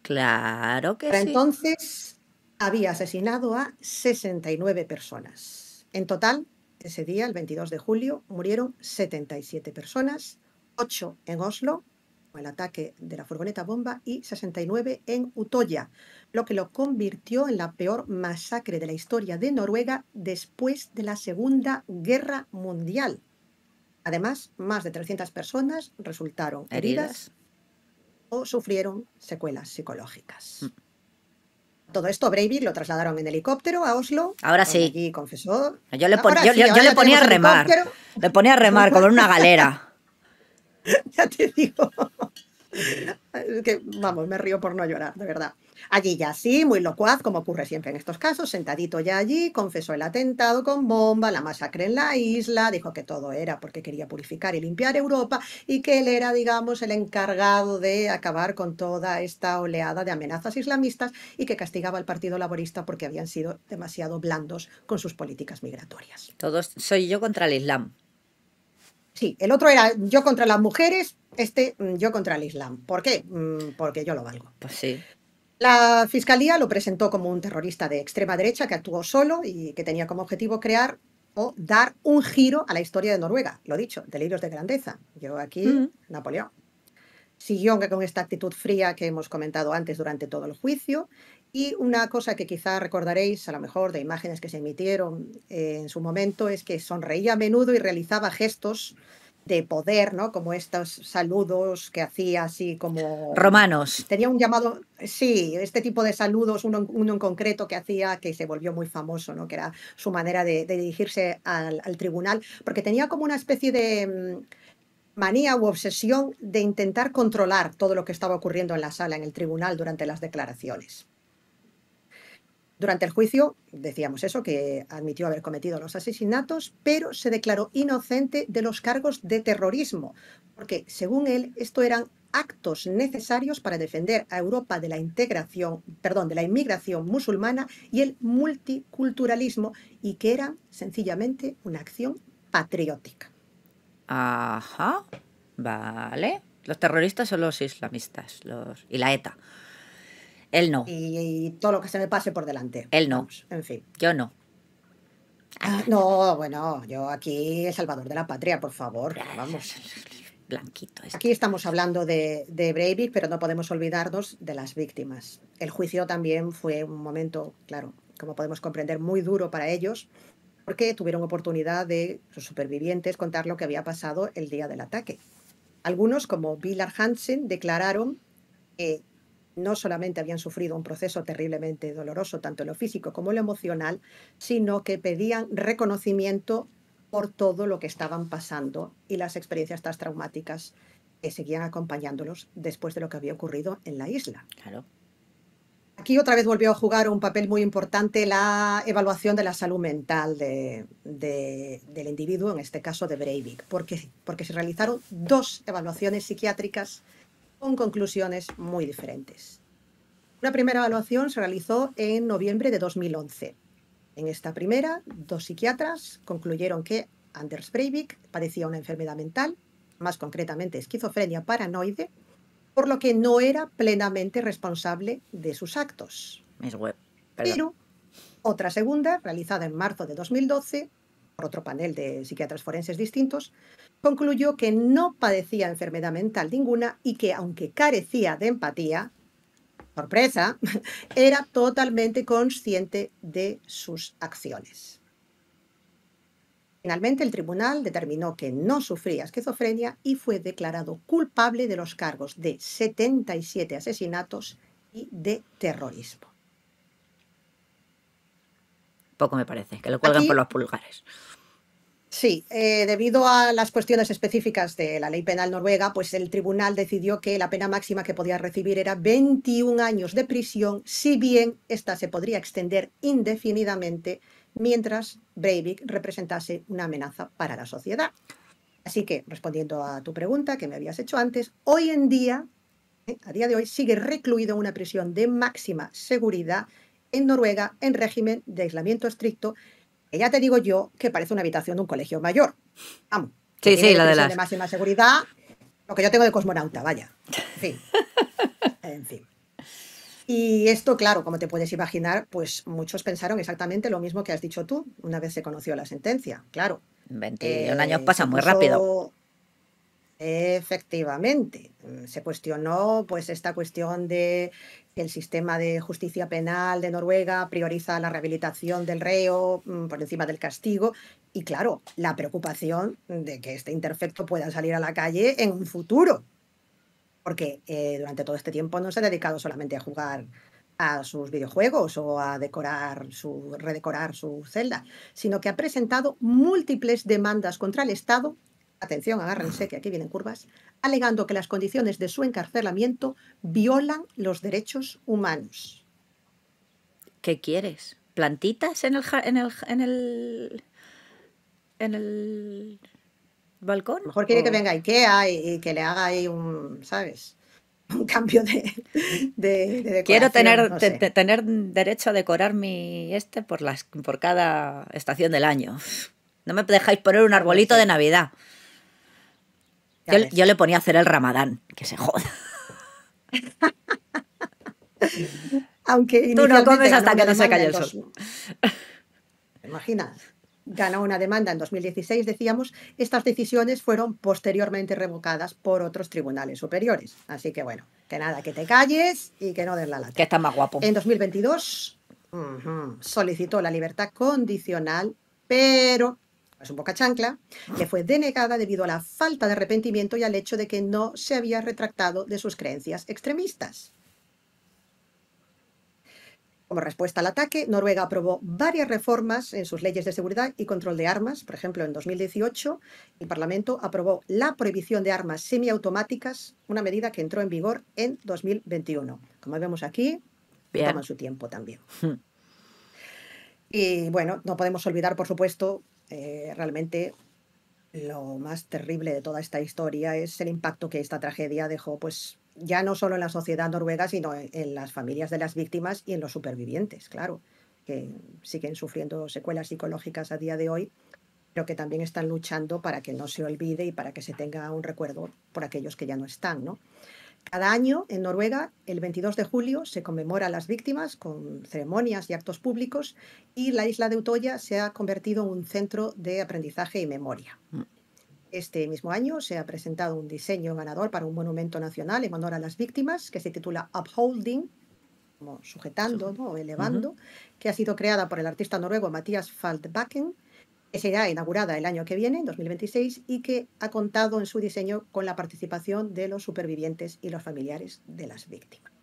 Claro que Para sí. entonces había asesinado a 69 personas. En total, ese día, el 22 de julio, murieron 77 personas, 8 en Oslo, con el ataque de la furgoneta bomba, y 69 en Utoya, lo que lo convirtió en la peor masacre de la historia de Noruega después de la Segunda Guerra Mundial. Además, más de 300 personas resultaron heridas o sufrieron secuelas psicológicas. Todo esto Breivik lo trasladaron en helicóptero a Oslo. Ahora sí. Allí confesó. Yo le ponía a remar. Le ponía a remar como en una galera. Ya te digo. Que, vamos, me río por no llorar, de verdad. Allí ya sí, muy locuaz, como ocurre siempre en estos casos, sentadito ya allí, confesó el atentado con bomba, la masacre en la isla, dijo que todo era porque quería purificar y limpiar Europa y que él era, digamos, el encargado de acabar con toda esta oleada de amenazas islamistas y que castigaba al Partido Laborista porque habían sido demasiado blandos con sus políticas migratorias. Todos soy yo contra el Islam. Sí, el otro era yo contra las mujeres, yo contra el Islam. ¿Por qué? Porque yo lo valgo. Pues sí. La Fiscalía lo presentó como un terrorista de extrema derecha que actuó solo y que tenía como objetivo crear o dar un giro a la historia de Noruega. Lo dicho, delirios de grandeza. Yo aquí, Napoleón. Siguió con esta actitud fría que hemos comentado antes durante todo el juicio. Y una cosa que quizá recordaréis, a lo mejor, de imágenes que se emitieron en su momento, es que sonreía a menudo y realizaba gestos de poder, ¿no? Como estos saludos que hacía así como... Romanos. Tenía un llamado... Sí, este tipo de saludos, uno en concreto que hacía, que se volvió muy famoso, ¿no? Que era su manera de dirigirse al tribunal, porque tenía como una especie de... manía u obsesión de intentar controlar todo lo que estaba ocurriendo en la sala, en el tribunal, durante las declaraciones. Durante el juicio, decíamos eso, que admitió haber cometido los asesinatos, pero se declaró inocente de los cargos de terrorismo, porque, según él, esto eran actos necesarios para defender a Europa de la inmigración musulmana y el multiculturalismo, y que eran sencillamente una acción patriótica. Ajá, vale. Los terroristas son los islamistas y la ETA. Él no. Y todo lo que se me pase por delante. Él no. Vamos, en fin. Yo no. No, bueno, yo aquí el salvador de la patria, por favor. Vamos. Blanquito. Aquí estamos hablando de Breivik, pero no podemos olvidarnos de las víctimas. El juicio también fue un momento, claro, como podemos comprender, muy duro para ellos, porque tuvieron oportunidad de sus supervivientes contar lo que había pasado el día del ataque. Algunos, como Villar Hansen, declararon que no solamente habían sufrido un proceso terriblemente doloroso, tanto en lo físico como en lo emocional, sino que pedían reconocimiento por todo lo que estaban pasando y las experiencias tan traumáticas que seguían acompañándolos después de lo que había ocurrido en la isla. Claro. Aquí otra vez volvió a jugar un papel muy importante la evaluación de la salud mental del individuo, en este caso de Breivik, porque se realizaron 2 evaluaciones psiquiátricas con conclusiones muy diferentes. Una primera evaluación se realizó en noviembre de 2011. En esta primera, 2 psiquiatras concluyeron que Anders Breivik padecía una enfermedad mental, más concretamente esquizofrenia paranoide, por lo que no era plenamente responsable de sus actos. Pero otra segunda, realizada en marzo de 2012, por otro panel de psiquiatras forenses distintos, concluyó que no padecía enfermedad mental ninguna y que, aunque carecía de empatía, sorpresa, era totalmente consciente de sus acciones. Finalmente, el tribunal determinó que no sufría esquizofrenia y fue declarado culpable de los cargos de 77 asesinatos y de terrorismo. Poco me parece, que lo cuelguen Aquí, por los pulgares. sí, debido a las cuestiones específicas de la ley penal noruega, pues el tribunal decidió que la pena máxima que podía recibir era 21 años de prisión, si bien esta se podría extender indefinidamente mientras Breivik representase una amenaza para la sociedad. Así que, respondiendo a tu pregunta que me habías hecho antes, hoy en día, a día de hoy, sigue recluido en una prisión de máxima seguridad en Noruega en régimen de aislamiento estricto, que ya te digo yo que parece una habitación de un colegio mayor. Vamos, que Sí, tiene sí, de la de prisión de las... máxima seguridad lo que yo tengo de cosmonauta, vaya. En fin, en fin. Y esto, claro, como te puedes imaginar, pues muchos pensaron exactamente lo mismo que has dicho tú una vez se conoció la sentencia. Claro, 21 años se pasan muy rápido. puso. Efectivamente, se cuestionó pues esta cuestión de que el sistema de justicia penal de Noruega prioriza la rehabilitación del reo por encima del castigo y claro, la preocupación de que este imperfecto pueda salir a la calle en un futuro, porque durante todo este tiempo no se ha dedicado solamente a jugar a sus videojuegos o a redecorar su celda, sino que ha presentado múltiples demandas contra el Estado. Atención, agárrense que aquí vienen curvas, alegando que las condiciones de su encarcelamiento violan los derechos humanos. ¿Qué quieres? ¿Plantitas en el balcón? A lo mejor quiere que ¿O venga IKEA y que le haga ahí ¿sabes? Un cambio de quiero decoración, no sé. tener derecho a decorar por cada estación del año? No me dejáis poner un Pues no arbolito de sé, Navidad. ya Yo ves. le ponía a hacer el Ramadán, que se joda. Aunque Tú no inicialmente comes ganó hasta que una no se demanda calle en el sol. Imaginas, ganó una demanda en 2016, decíamos, estas decisiones fueron posteriormente revocadas por otros tribunales superiores. Así que bueno, que nada, que te calles y que no des la Que lata. está más guapo. En 2022 solicitó la libertad condicional, pero es un boca chancla, le fue denegada debido a la falta de arrepentimiento y al hecho de que no se había retractado de sus creencias extremistas. Como respuesta al ataque, Noruega aprobó varias reformas en sus leyes de seguridad y control de armas. Por ejemplo, en 2018, el Parlamento aprobó la prohibición de armas semiautomáticas, una medida que entró en vigor en 2021. Como vemos aquí, Bien. toman su tiempo también. Y bueno, no podemos olvidar, por supuesto, realmente lo más terrible de toda esta historia es el impacto que esta tragedia dejó, pues ya no solo en la sociedad noruega, sino en las familias de las víctimas y en los supervivientes, claro, que siguen sufriendo secuelas psicológicas a día de hoy, pero que también están luchando para que no se olvide y para que se tenga un recuerdo por aquellos que ya no están, ¿no? Cada año en Noruega, el 22 de julio, se conmemora a las víctimas con ceremonias y actos públicos y la isla de Utoya se ha convertido en un centro de aprendizaje y memoria. Este mismo año se ha presentado un diseño ganador para un monumento nacional en honor a las víctimas que se titula Upholding, como sujetando, ¿no? O elevando, que ha sido creada por el artista noruego Mathias Faldbakken, que será inaugurada el año que viene, en 2026, y que ha contado en su diseño con la participación de los supervivientes y los familiares de las víctimas.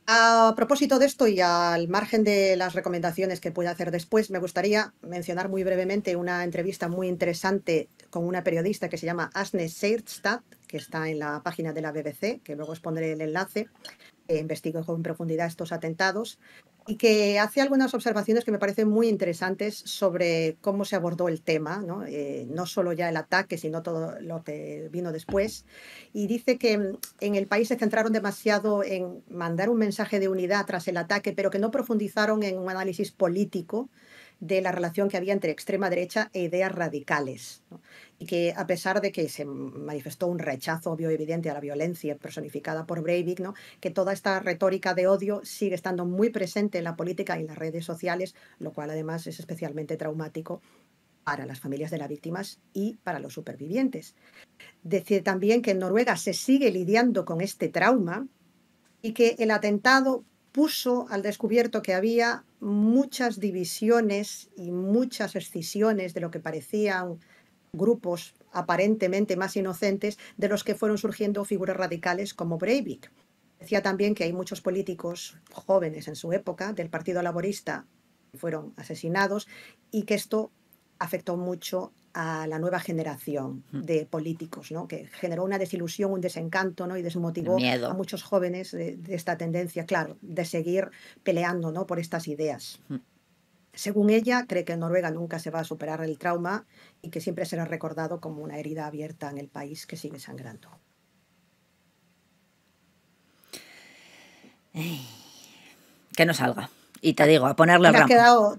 A propósito de esto y al margen de las recomendaciones que pueda hacer después, me gustaría mencionar muy brevemente una entrevista muy interesante con una periodista que se llama Asne Seierstad, que está en la página de la BBC, que luego os pondré el enlace, que investigó en profundidad estos atentados y que hace algunas observaciones que me parecen muy interesantes sobre cómo se abordó el tema, ¿no? No solo ya el ataque, sino todo lo que vino después. Y dice que en el país se centraron demasiado en mandar un mensaje de unidad tras el ataque, pero que no profundizaron en un análisis político de la relación que había entre extrema derecha e ideas radicales, ¿no? Y que a pesar de que se manifestó un rechazo obvio y evidente a la violencia personificada por Breivik, ¿no? Que toda esta retórica de odio sigue estando muy presente en la política y en las redes sociales, lo cual además es especialmente traumático para las familias de las víctimas y para los supervivientes. Decir también que en Noruega se sigue lidiando con este trauma y que el atentado puso al descubierto que había muchas divisiones y muchas escisiones de lo que parecían grupos aparentemente más inocentes, de los que fueron surgiendo figuras radicales como Breivik. Decía también que hay muchos políticos jóvenes en su época del Partido Laborista que fueron asesinados y que esto afectó mucho a la nueva generación de políticos, ¿no? Que generó una desilusión, un desencanto, ¿no? Y desmotivó a Miedo. muchos jóvenes de esta tendencia, claro, de seguir peleando, ¿no? Por estas ideas. Según ella, cree que en Noruega nunca se va a superar el trauma y que siempre será recordado como una herida abierta en el país que sigue sangrando. Que no salga. Y te digo, a ponerle Te has rampa. quedado,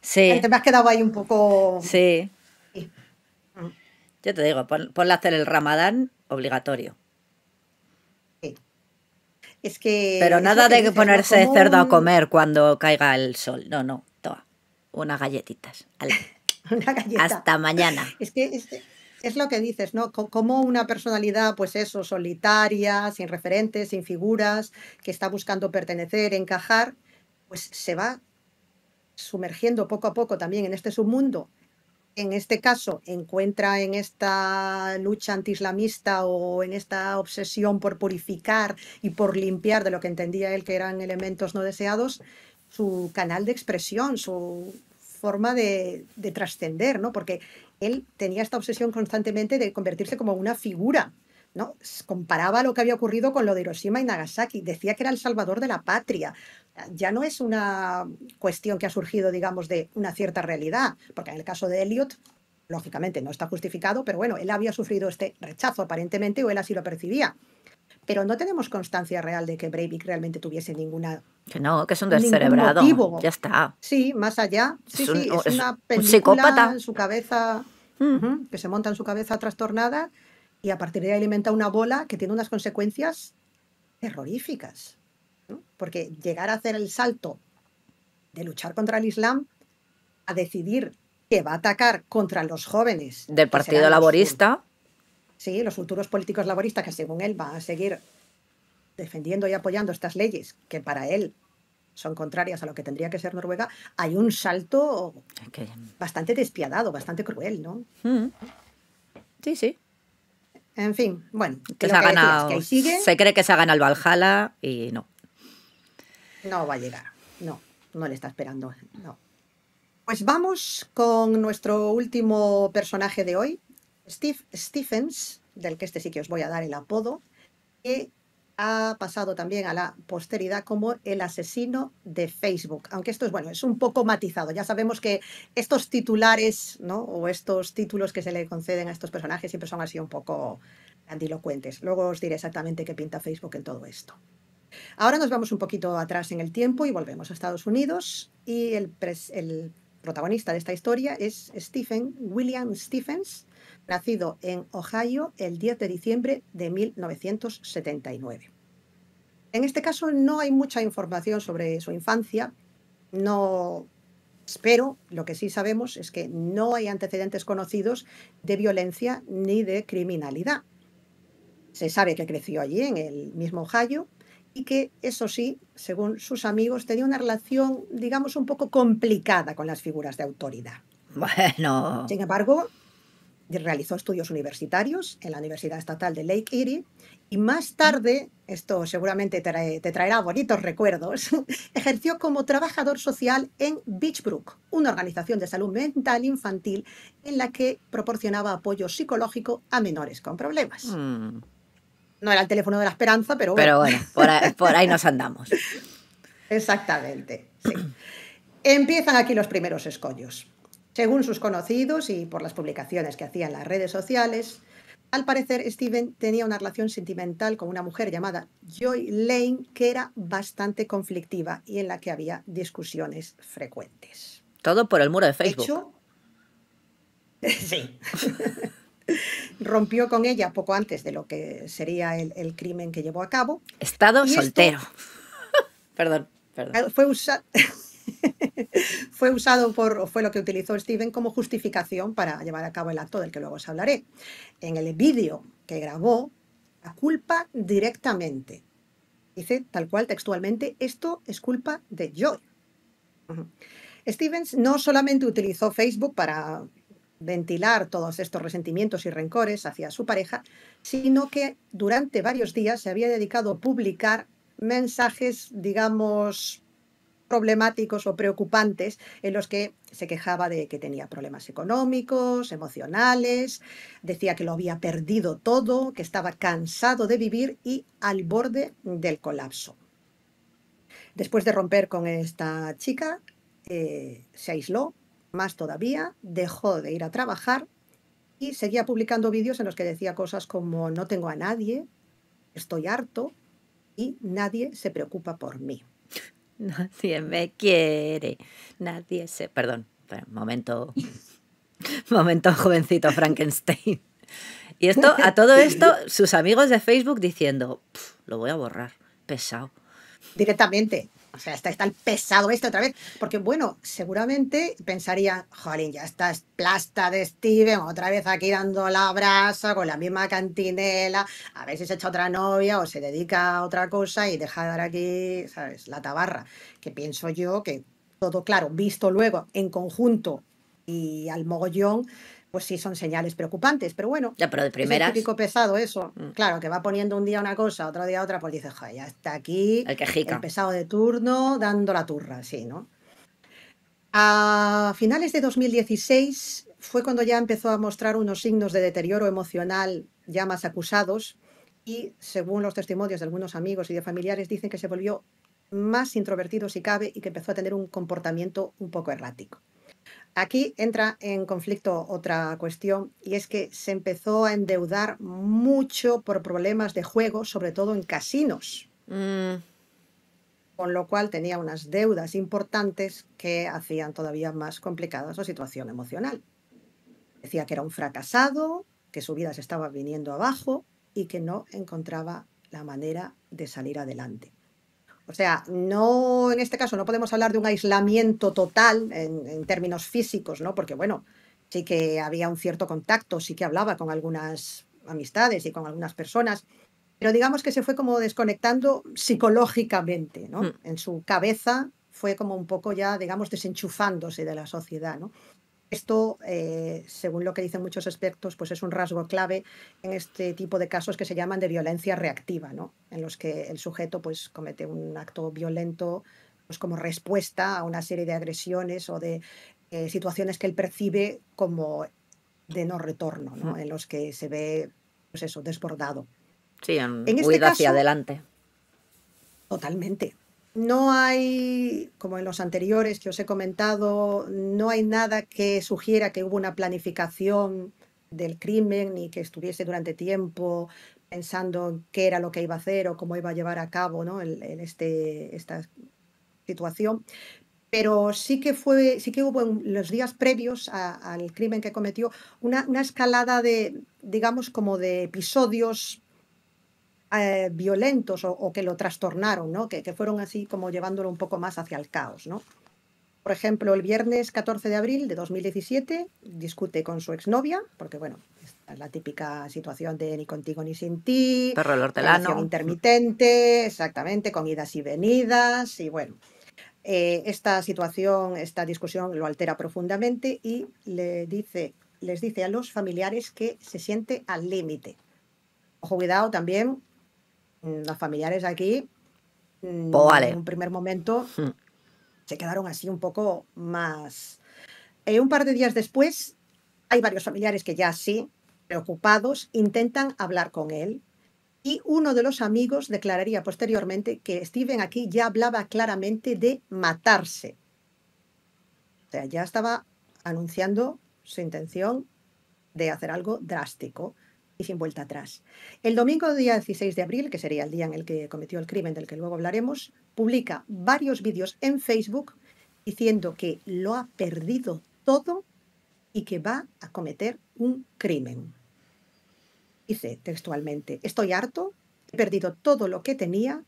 Sí, te me has quedado ahí un poco... sí. Sí. Yo te digo, ponle a hacer el Ramadán obligatorio. Sí. Es que Pero es nada lo que de dices, ¿no? ponerse Como cerdo a comer cuando caiga el sol. No, no, toma. Unas galletitas. Ala. una galleta. Hasta mañana. Es que es lo que dices, ¿no? Como una personalidad, pues eso, solitaria, sin referentes, sin figuras, que está buscando pertenecer, encajar, pues se va sumergiendo poco a poco también en este submundo. En este caso, encuentra en esta lucha antiislamista o en esta obsesión por purificar y por limpiar de lo que entendía él que eran elementos no deseados, su canal de expresión, su forma de trascender, ¿no? Porque él tenía esta obsesión constantemente de convertirse como una figura, ¿no? Comparaba lo que había ocurrido con lo de Hiroshima y Nagasaki, decía que era el salvador de la patria. Ya no es una cuestión que ha surgido, digamos, de una cierta realidad, porque en el caso de Eliot, lógicamente no está justificado, pero bueno, él había sufrido este rechazo aparentemente, o él así lo percibía. Pero no tenemos constancia real de que Breivik realmente tuviese ninguna Que no, que es un ningún descerebrado. motivo. Ya está. Sí, más allá. Sí, Es un- sí, es es una un película psicópata. en su cabeza, que se monta en su cabeza trastornada y a partir de ahí alimenta una bola que tiene unas consecuencias terroríficas, ¿no? Porque llegar a hacer el salto de luchar contra el Islam a decidir que va a atacar contra los jóvenes Del que Partido serán Laborista. sí, los futuros políticos laboristas que según él van a seguir defendiendo y apoyando estas leyes que para él son contrarias a lo que tendría que ser Noruega, hay un salto Que- bastante despiadado, bastante cruel, ¿no? Sí, sí. En fin, bueno, Que lo se ha que decías, ganado. que ahí sigue, Se cree que se ha ganado el Valhalla y no. no va a llegar, no le está esperando, no. Pues vamos con nuestro último personaje de hoy, Steve Stephens, del que este sí que os voy a dar el apodo, que ha pasado también a la posteridad como el asesino de Facebook. Aunque esto es, bueno, es un poco matizado. Ya sabemos que estos titulares, ¿no? O estos títulos que se le conceden a estos personajes siempre son así un poco grandilocuentes. Luego os diré exactamente qué pinta Facebook en todo esto. Ahora nos vamos un poquito atrás en el tiempo y volvemos a Estados Unidos y el protagonista de esta historia es Stephen William Stephens, nacido en Ohio el 10 de diciembre de 1979. En este caso no hay mucha información sobre su infancia, pero lo que sí sabemos es que no hay antecedentes conocidos de violencia ni de criminalidad. Se sabe que creció allí, en el mismo Ohio, y que, eso sí, según sus amigos, tenía una relación, digamos, un poco complicada con las figuras de autoridad. Bueno. Sin embargo, realizó estudios universitarios en la Universidad Estatal de Lake Erie y más tarde, esto seguramente te traerá bonitos recuerdos, ejerció como trabajador social en Beachbrook, una organización de salud mental infantil en la que proporcionaba apoyo psicológico a menores con problemas. No era el teléfono de la esperanza, pero bueno. Pero bueno, por ahí nos andamos. Exactamente, sí. Empiezan aquí los primeros escollos. Según sus conocidos y por las publicaciones que hacía en las redes sociales, al parecer Steven tenía una relación sentimental con una mujer llamada Joy Lane que era bastante conflictiva y en la que había discusiones frecuentes. Todo por el muro de Facebook. De hecho, sí. Rompió con ella poco antes de lo que sería el crimen que llevó a cabo. Estado y soltero. esto Perdón. Fue usado fue lo que utilizó Steven como justificación para llevar a cabo el acto del que luego os hablaré. En el vídeo que grabó, la culpa directamente. Dice tal cual textualmente, esto es culpa de Joy. Stevens no solamente utilizó Facebook para ventilar todos estos resentimientos y rencores hacia su pareja, sino que durante varios días se había dedicado a publicar mensajes, digamos, problemáticos o preocupantes en los que se quejaba de que tenía problemas económicos, emocionales, decía que lo había perdido todo, que estaba cansado de vivir y al borde del colapso. Después de romper con esta chica, se aisló más todavía, dejó de ir a trabajar y seguía publicando vídeos en los que decía cosas como no tengo a nadie, estoy harto y nadie se preocupa por mí. Nadie me quiere, nadie se... Perdón, momento jovencito Frankenstein. Y a todo esto, sus amigos de Facebook diciendo, lo voy a borrar, pesado. Directamente. O sea, está el pesado este otra vez. Porque, bueno, seguramente pensaría, jolín, ya estás plasta de Steven, otra vez aquí dando la brasa con la misma cantinela, a ver si se echa otra novia o se dedica a otra cosa y deja de dar aquí, ¿sabes?, la tabarra. Que pienso yo que todo, claro, visto luego en conjunto y al mogollón, pues sí son señales preocupantes. Pero bueno, ya, pero de primeras, es el típico pesado eso. Claro, que va poniendo un día una cosa, otro día otra, pues dices, joder, ya está aquí el pesado de turno dando la turra, sí, ¿no? A finales de 2016 fue cuando ya empezó a mostrar unos signos de deterioro emocional ya más acusados y, según los testimonios de algunos amigos y de familiares, dicen que se volvió más introvertido si cabe y que empezó a tener un comportamiento un poco errático. Aquí entra en conflicto otra cuestión y es que se empezó a endeudar mucho por problemas de juego, sobre todo en casinos. Con lo cual tenía unas deudas importantes que hacían todavía más complicada su situación emocional. Decía que era un fracasado, que su vida se estaba viniendo abajo y que no encontraba la manera de salir adelante. O sea, no, en este caso no podemos hablar de un aislamiento total en términos físicos, ¿no? Porque, bueno, sí que había un cierto contacto, sí que hablaba con algunas amistades y con algunas personas, pero digamos que se fue como desconectando psicológicamente, ¿no? En su cabeza fue como un poco ya, digamos, desenchufándose de la sociedad, ¿no? Esto, según lo que dicen muchos expertos, pues es un rasgo clave en este tipo de casos que se llaman de violencia reactiva, ¿no? En los que el sujeto pues, comete un acto violento pues, como respuesta a una serie de agresiones o de situaciones que él percibe como de no retorno, ¿no? En los que se ve pues eso, desbordado. Sí, en este caso, hacia adelante. Totalmente. No hay, como en los anteriores que os he comentado, no hay nada que sugiera que hubo una planificación del crimen ni que estuviese durante tiempo pensando qué era lo que iba a hacer o cómo iba a llevar a cabo, ¿no? esta situación. Pero sí que hubo en los días previos al crimen que cometió una escalada de, digamos, como de episodios violentos o que lo trastornaron, ¿no? Que fueron así como llevándolo un poco más hacia el caos, ¿no? Por ejemplo, el viernes 14 de abril de 2017 discute con su exnovia, porque bueno, es la típica situación de ni contigo ni sin ti, perro el hortelano, relación intermitente, exactamente, con idas y venidas, y bueno, esta situación, esta discusión lo altera profundamente y les dice a los familiares que se siente al límite. Ojo, cuidado también. Los familiares aquí, en un primer momento, se quedaron así un poco más. Un par de días después, hay varios familiares que ya sí, preocupados, intentan hablar con él. Y uno de los amigos declararía posteriormente que Steven aquí ya hablaba claramente de matarse. O sea, ya estaba anunciando su intención de hacer algo drástico y sin vuelta atrás. El domingo día 16 de abril, que sería el día en el que cometió el crimen del que luego hablaremos, publica varios vídeos en Facebook diciendo que lo ha perdido todo y que va a cometer un crimen. Dice textualmente, estoy harto, he perdido todo lo que tenía,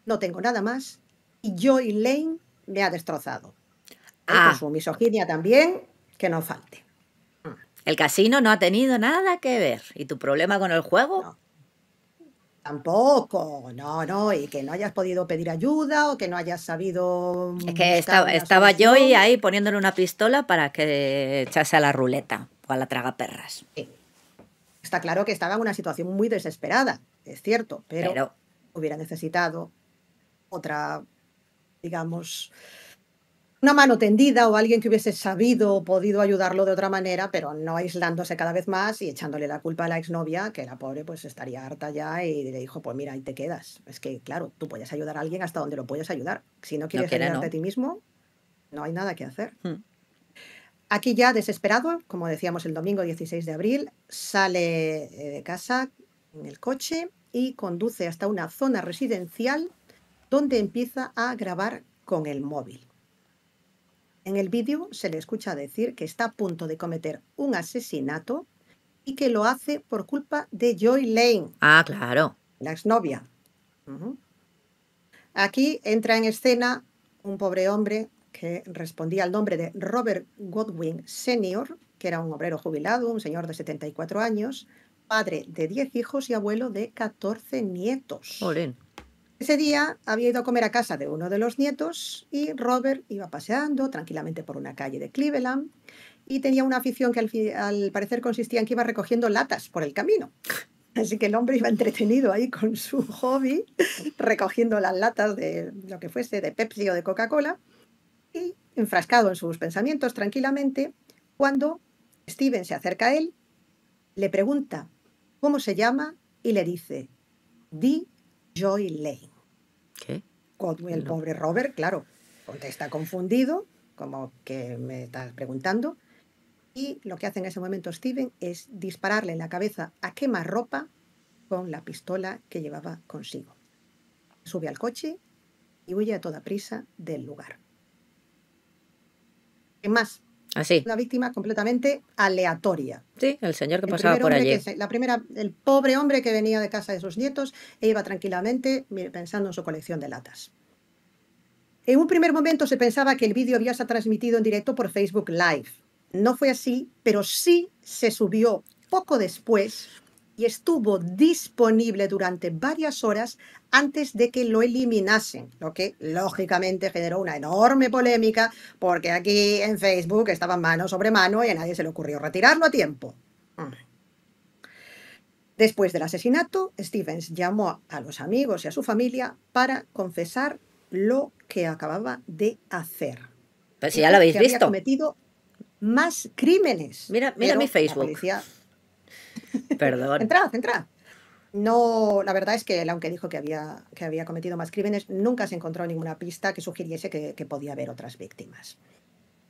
no tengo nada más y Joy Lane me ha destrozado. Con su misoginia también, que no falte. El casino no ha tenido nada que ver. ¿Y tu problema con el juego? No. Tampoco, no, y que no hayas podido pedir ayuda o que no hayas sabido. Es que estaba yo ahí poniéndole una pistola para que echase a la ruleta o a la tragaperras. Sí. Está claro que estaba en una situación muy desesperada, es cierto, pero hubiera necesitado otra, digamos, una mano tendida o alguien que hubiese sabido o podido ayudarlo de otra manera, pero no aislándose cada vez más y echándole la culpa a la exnovia, que la pobre pues estaría harta ya y le dijo, pues mira, ahí te quedas. Es que, claro, tú puedes ayudar a alguien hasta donde lo puedes ayudar. Si no No quieres quiere, ayudarte a no. ti mismo, no hay nada que hacer. Mm. Aquí ya desesperado, como decíamos el domingo 16 de abril, sale de casa en el coche y conduce hasta una zona residencial donde empieza a grabar con el móvil. En el vídeo se le escucha decir que está a punto de cometer un asesinato y que lo hace por culpa de Joy Lane, Ah, claro. la exnovia. Ujú. Aquí entra en escena un pobre hombre que respondía al nombre de Robert Godwin Sr., que era un obrero jubilado, un señor de 74 años, padre de 10 hijos y abuelo de 14 nietos. Jolín. Ese día había ido a comer a casa de uno de los nietos y Robert iba paseando tranquilamente por una calle de Cleveland y tenía una afición que al parecer consistía en que iba recogiendo latas por el camino. Así que el hombre iba entretenido ahí con su hobby, recogiendo las latas de lo que fuese, de Pepsi o de Coca-Cola, y enfrascado en sus pensamientos tranquilamente, cuando Steven se acerca a él, le pregunta cómo se llama y le dice, D. Joy Lane. ¿Qué? Godwin, el No. pobre Robert, claro, contesta confundido, como que me estás preguntando, y lo que hace en ese momento Steven es dispararle en la cabeza a quemarropa con la pistola que llevaba consigo. Sube al coche y huye a toda prisa del lugar. Es más, Así. una víctima completamente aleatoria. Sí, el señor que El pasaba primer por hombre allí. el pobre hombre que venía de casa de sus nietos e iba tranquilamente pensando en su colección de latas. En un primer momento se pensaba que el vídeo había sido transmitido en directo por Facebook Live. No fue así, pero sí se subió poco después y estuvo disponible durante varias horas antes de que lo eliminasen, lo que lógicamente generó una enorme polémica porque aquí en Facebook estaba mano sobre mano y a nadie se le ocurrió retirarlo a tiempo. Después del asesinato, Stevens llamó a los amigos y a su familia para confesar lo que acababa de hacer. Pues si ya lo habéis que había visto. cometido más crímenes. Mira pero mi Facebook. La policía... Perdón. Entrad. No, la verdad es que él, aunque dijo que había cometido más crímenes, nunca se encontró ninguna pista que sugiriese que podía haber otras víctimas.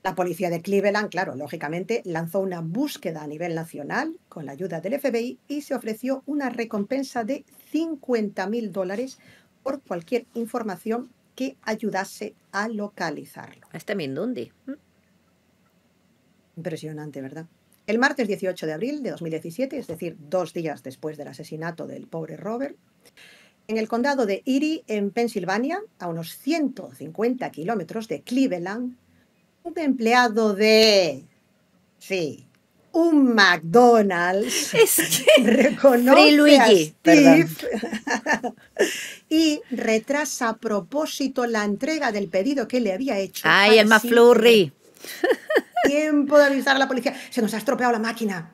La policía de Cleveland, claro, lógicamente, lanzó una búsqueda a nivel nacional con la ayuda del FBI y se ofreció una recompensa de $50,000 por cualquier información que ayudase a localizarlo. Este Mindundi. Impresionante, ¿verdad? El martes 18 de abril de 2017, es decir, 2 días después del asesinato del pobre Robert, en el condado de Erie, en Pensilvania, a unos 150 kilómetros de Cleveland, un empleado un McDonald's reconoce a Steve y retrasa a propósito la entrega del pedido que le había hecho. ¡Ay, el McFlurry! Tiempo de avisar a la policía. Se nos ha estropeado la máquina.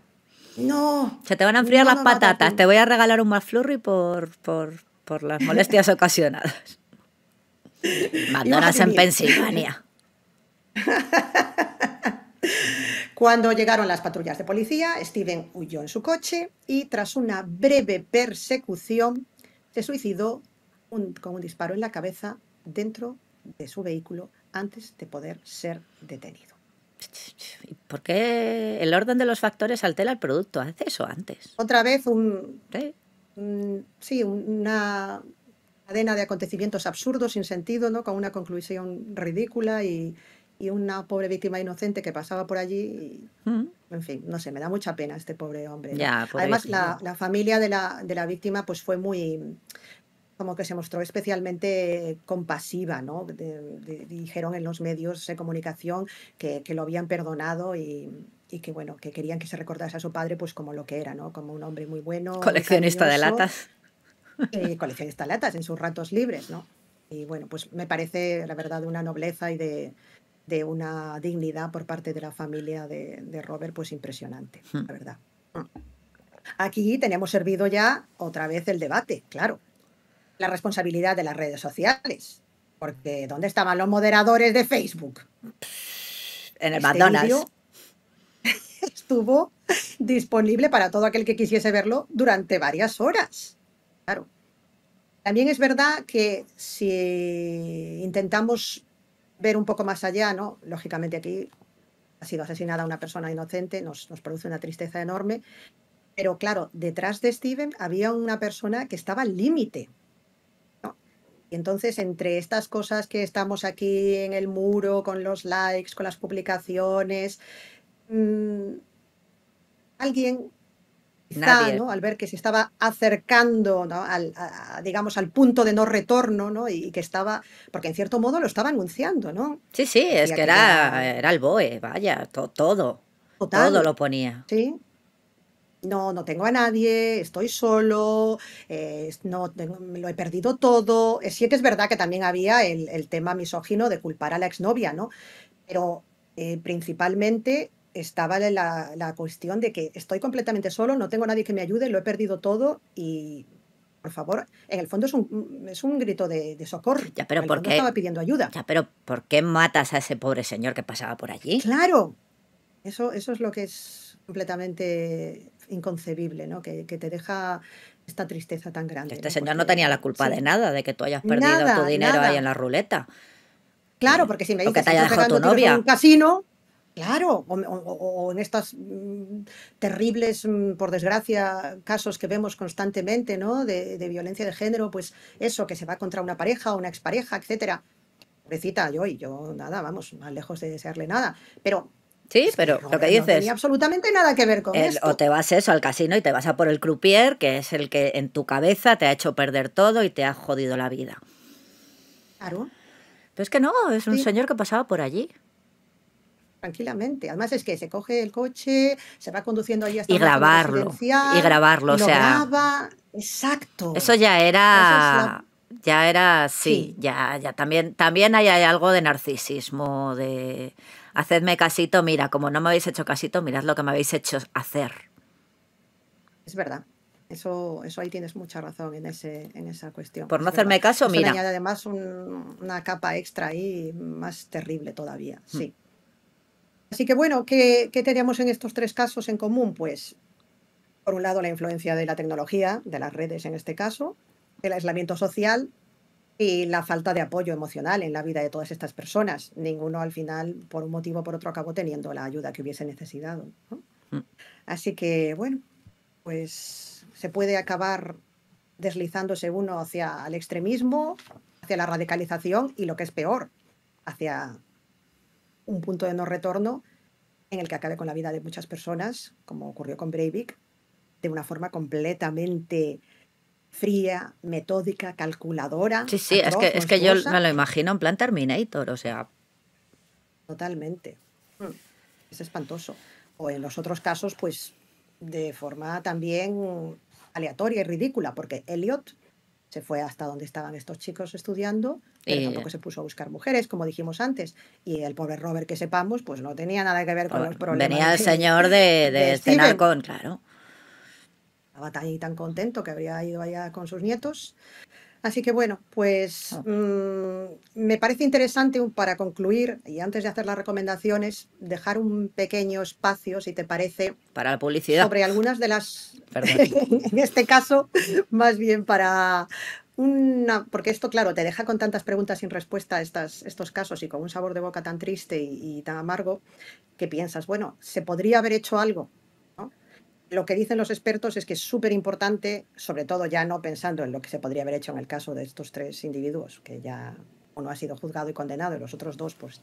No. Se te van a enfriar las patatas. No. Te voy a regalar un McFlurry por las molestias ocasionadas. McDonald's en Pensilvania. Cuando llegaron las patrullas de policía, Steven huyó en su coche y tras una breve persecución se suicidó con un disparo en la cabeza dentro de su vehículo antes de poder ser detenido. ¿Por qué el orden de los factores altera el producto? ¿Antes o antes? Otra vez ¿Sí? Una cadena de acontecimientos absurdos, sin sentido, ¿no? Con una conclusión ridícula y una pobre víctima inocente que pasaba por allí. En fin, no sé, me da mucha pena este pobre hombre, ¿no? Ya, Además, la familia de la víctima pues fue muy... como que se mostró especialmente compasiva, ¿no? Dijeron en los medios de comunicación que lo habían perdonado y que, bueno, que querían que se recordase a su padre pues como lo que era, ¿no? Como un hombre muy bueno. Coleccionista de latas. Coleccionista de latas en sus ratos libres, ¿no? Y bueno, pues me parece, la verdad, una nobleza y de una dignidad por parte de la familia de Robert, pues impresionante, la verdad. Aquí tenemos servido ya otra vez el debate, claro. la responsabilidad de las redes sociales. Porque ¿dónde estaban los moderadores de Facebook? En el Este McDonald's. vídeo estuvo disponible para todo aquel que quisiese verlo durante varias horas. Claro. También es verdad que si intentamos ver un poco más allá, ¿no? Lógicamente aquí ha sido asesinada una persona inocente, nos produce una tristeza enorme, pero claro, detrás de Steven había una persona que estaba al límite, ¿no? Y entonces, entre estas cosas que estamos aquí en el muro, con los likes, con las publicaciones, alguien quizá, Nadie. ¿no? Al ver que se estaba acercando, ¿no? Digamos, al punto de no retorno, ¿no? Y que estaba, porque en cierto modo lo estaba anunciando, ¿no? Sí, es Decía que que ya, era el BOE, vaya, todo total, lo ponía. ¿sí? No tengo a nadie, estoy solo, lo he perdido todo. Sí que es verdad que también había el tema misógino de culpar a la exnovia, ¿no? Pero principalmente estaba la cuestión de que estoy completamente solo, no tengo a nadie que me ayude, lo he perdido todo y, por favor, en el fondo es un grito de socorro. Ya, pero En el ¿por fondo qué? estaba pidiendo ayuda. Ya, pero ¿por qué matas a ese pobre señor que pasaba por allí? Claro, eso es lo que es completamente inconcebible, ¿no? Que te deja esta tristeza tan grande, Este ¿no? señor no tenía la Porque culpa de sí, nada, de que tú hayas perdido tu nada, dinero ahí en nada. la ruleta. Claro, porque si me O que dices, te se haya está dejado tu pegando tiros en un novia. casino, claro, o en estas terribles, por desgracia, casos que vemos constantemente, ¿no? De violencia de género, pues eso, que se va contra una pareja o una expareja, etcétera. Pobrecita, yo nada, vamos, más lejos de desearle nada. Pero Sí, es que pero lo que Robert no tenía dices, absolutamente nada que ver con o esto. te vas eso al casino y te vas a por el croupier, que es el que en tu cabeza te ha hecho perder todo y te ha jodido la vida. Claro, Pero es que no, es un sí, señor que pasaba por allí. tranquilamente. Además es que se coge el coche, se va conduciendo allí hasta Y una zona y residencial grabarlo, y o lo sea, graba. Exacto. eso Esa es la... ya era, sí, Sí, ya también hay algo de narcisismo, de hacedme casito, mira, como no me habéis hecho casito, mirad lo que me habéis hecho hacer. es verdad. Eso ahí tienes mucha razón en esa cuestión. Por no Es verdad. hacerme caso, Eso le mira. añade además una capa extra ahí más terrible todavía. Sí. Así que bueno, ¿qué teníamos en estos tres casos en común? Pues, por un lado, la influencia de la tecnología, de las redes en este caso, el aislamiento social y la falta de apoyo emocional en la vida de todas estas personas. Ninguno al final, por un motivo o por otro, acabó teniendo la ayuda que hubiese necesitado, ¿no? Así que bueno, pues se puede acabar deslizándose uno hacia el extremismo, hacia la radicalización y lo que es peor, hacia un punto de no retorno en el que acabe con la vida de muchas personas, como ocurrió con Breivik, de una forma completamente fría, metódica, calculadora, Sí, atroz, es que yo me monstruosa, lo imagino en plan Terminator, o sea, totalmente. Es espantoso. O en los otros casos, pues de forma también aleatoria y ridícula, porque Elliot se fue hasta donde estaban estos chicos estudiando, pero y tampoco se puso a buscar mujeres, como dijimos antes. Y el pobre Robert, que sepamos, pues no tenía nada que ver con los problemas venía el señor de de cenar Steven. con, claro. Estaba tan contento que habría ido allá con sus nietos. Así que bueno, pues me parece interesante para concluir, y antes de hacer las recomendaciones, dejar un pequeño espacio, si te parece, Para la publicidad, sobre algunas de las, perdón. en este caso, más bien para porque esto, claro, te deja con tantas preguntas sin respuesta estos casos y con un sabor de boca tan triste y tan amargo, que piensas, bueno, se podría haber hecho algo, ¿no? Lo que dicen los expertos es que es súper importante, sobre todo ya no pensando en lo que se podría haber hecho en el caso de estos tres individuos, que ya uno ha sido juzgado y condenado y los otros dos pues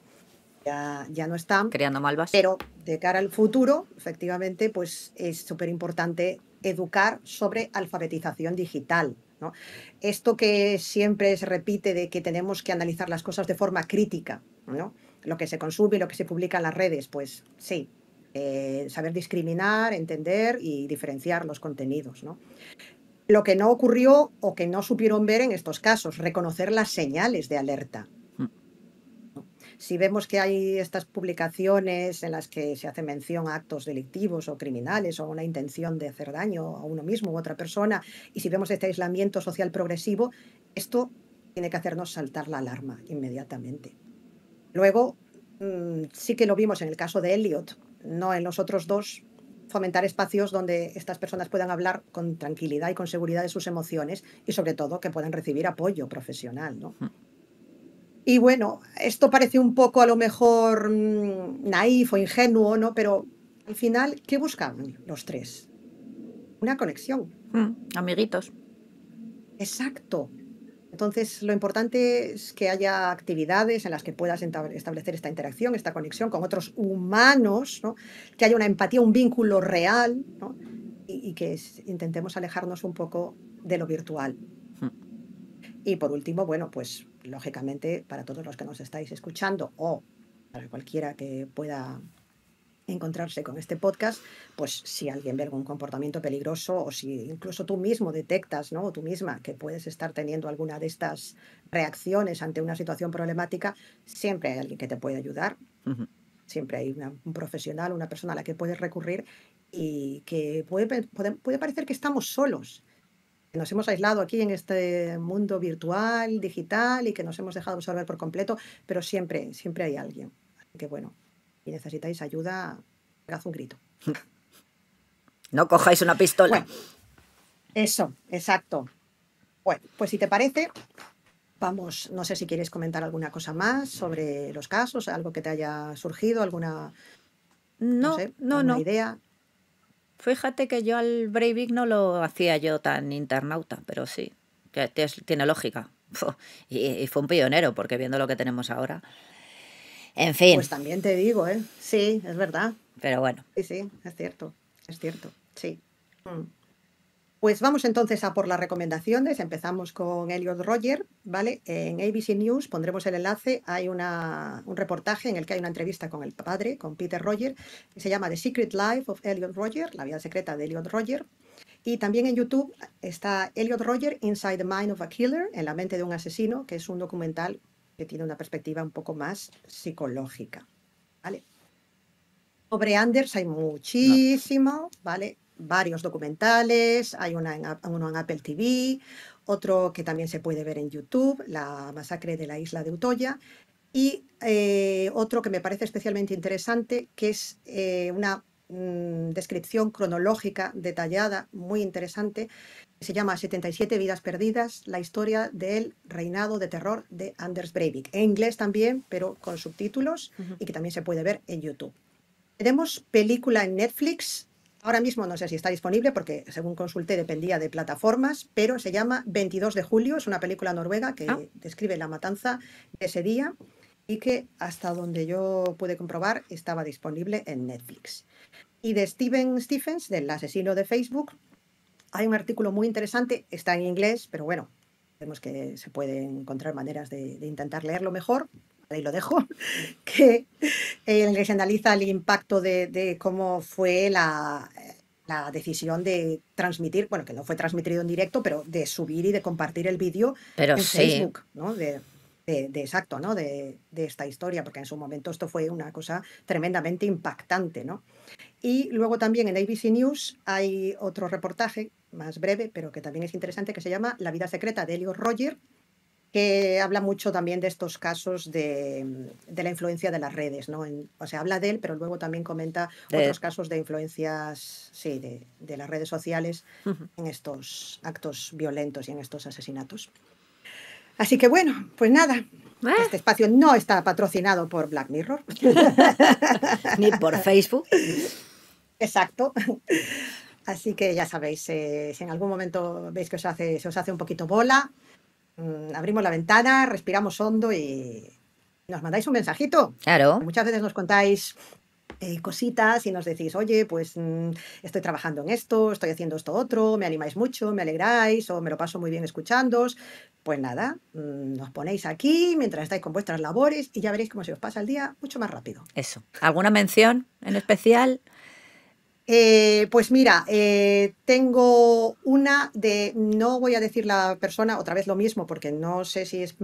ya no están, Criando malvas. pero de cara al futuro, efectivamente, pues es súper importante educar sobre alfabetización digital, ¿no? Esto que siempre se repite de que tenemos que analizar las cosas de forma crítica, ¿no? Lo que se consume y lo que se publica en las redes, pues sí, saber discriminar, entender y diferenciar los contenidos, ¿no? Lo que no ocurrió o que no supieron ver en estos casos, reconocer las señales de alerta. Si vemos que hay estas publicaciones en las que se hace mención a actos delictivos o criminales o una intención de hacer daño a uno mismo u otra persona, y si vemos este aislamiento social progresivo, esto tiene que hacernos saltar la alarma inmediatamente. Luego, sí que lo vimos en el caso de Elliot, no en los otros dos, fomentar espacios donde estas personas puedan hablar con tranquilidad y con seguridad de sus emociones y sobre todo que puedan recibir apoyo profesional, ¿no? Y bueno, esto parece un poco a lo mejor naif o ingenuo, ¿no? Pero al final, ¿qué buscaban los tres? Una conexión. Amiguitos. Exacto. Entonces, lo importante es que haya actividades en las que puedas establecer esta interacción, esta conexión con otros humanos, ¿no? Que haya una empatía, un vínculo real, ¿no? Y que intentemos alejarnos un poco de lo virtual. Y por último, bueno, pues lógicamente para todos los que nos estáis escuchando o para cualquiera que pueda encontrarse con este podcast, pues si alguien ve algún comportamiento peligroso o si incluso tú mismo detectas, ¿no? O tú misma que puedes estar teniendo alguna de estas reacciones ante una situación problemática, siempre hay alguien que te puede ayudar, siempre hay un profesional, una persona a la que puedes recurrir y que puede parecer que estamos solos. Nos hemos aislado aquí en este mundo virtual, digital y que nos hemos dejado absorber por completo, pero siempre hay alguien. Así que bueno, si necesitáis ayuda, pegad un grito. No cojáis una pistola. Bueno, eso, exacto. Bueno, pues si te parece, vamos, no sé si quieres comentar alguna cosa más sobre los casos, algo que te haya surgido, alguna, no sé, alguna idea. Fíjate que yo al Breivik no lo hacía yo tan internauta, pero sí, que tiene lógica. Y fue un pionero, porque viendo lo que tenemos ahora... En fin. Pues también te digo, ¿eh? Sí, es verdad. Pero bueno. Sí, es cierto, sí. Pues vamos entonces a por las recomendaciones. Empezamos con Elliot Rodger, ¿vale? En ABC News pondremos el enlace. Hay un reportaje en el que hay una entrevista con el padre, con Peter Rodger, que se llama The Secret Life of Elliot Rodger, la vida secreta de Elliot Rodger. Y también en YouTube está Elliot Rodger Inside the Mind of a Killer, en la mente de un asesino, que es un documental que tiene una perspectiva un poco más psicológica, ¿vale? Sobre Anders hay muchísimo, ¿vale? Varios documentales, hay uno en Apple TV, otro que también se puede ver en YouTube, La masacre de la isla de Utoya, y otro que me parece especialmente interesante, que es una descripción cronológica detallada, muy interesante, que se llama 77 vidas perdidas, la historia del reinado de terror de Anders Breivik, en inglés también, pero con subtítulos, y que también se puede ver en YouTube. Tenemos película en Netflix. Ahora mismo no sé si está disponible porque según consulté dependía de plataformas, pero se llama 22 de julio, es una película noruega que describe la matanza de ese día y que hasta donde yo pude comprobar estaba disponible en Netflix. Y de Steven Stephens, del asesino de Facebook, hay un artículo muy interesante, está en inglés, pero bueno, vemos que se pueden encontrar maneras de intentar leerlo mejor. Ahí lo dejo, en el que se analiza el impacto de cómo fue la decisión de transmitir, bueno, que no fue transmitido en directo, pero de subir y de compartir el vídeo en Facebook, ¿no? Exacto, ¿no? De esta historia, porque en su momento esto fue una cosa tremendamente impactante, ¿no? Y luego también en ABC News hay otro reportaje, más breve, pero que también es interesante, que se llama La vida secreta de Elliot Rodger, que habla mucho también de estos casos de la influencia de las redes, ¿no? O sea, habla de él, pero luego también comenta otros casos de influencias, sí, de las redes sociales en estos actos violentos y en estos asesinatos. Así que bueno, pues nada, este espacio no está patrocinado por Black Mirror. Ni por Facebook. Exacto. Así que ya sabéis, si en algún momento veis que se os hace un poquito bola, abrimos la ventana, respiramos hondo y nos mandáis un mensajito. Claro. Muchas veces nos contáis cositas y nos decís, oye, pues estoy trabajando en esto, estoy haciendo esto otro, me animáis mucho, me alegráis o me lo paso muy bien escuchándoos. Pues nada, nos ponéis aquí mientras estáis con vuestras labores y ya veréis cómo se os pasa el día mucho más rápido. Eso. ¿Alguna mención en especial? Pues mira, tengo una de, no voy a decir la persona, otra vez lo mismo, porque no sé si es,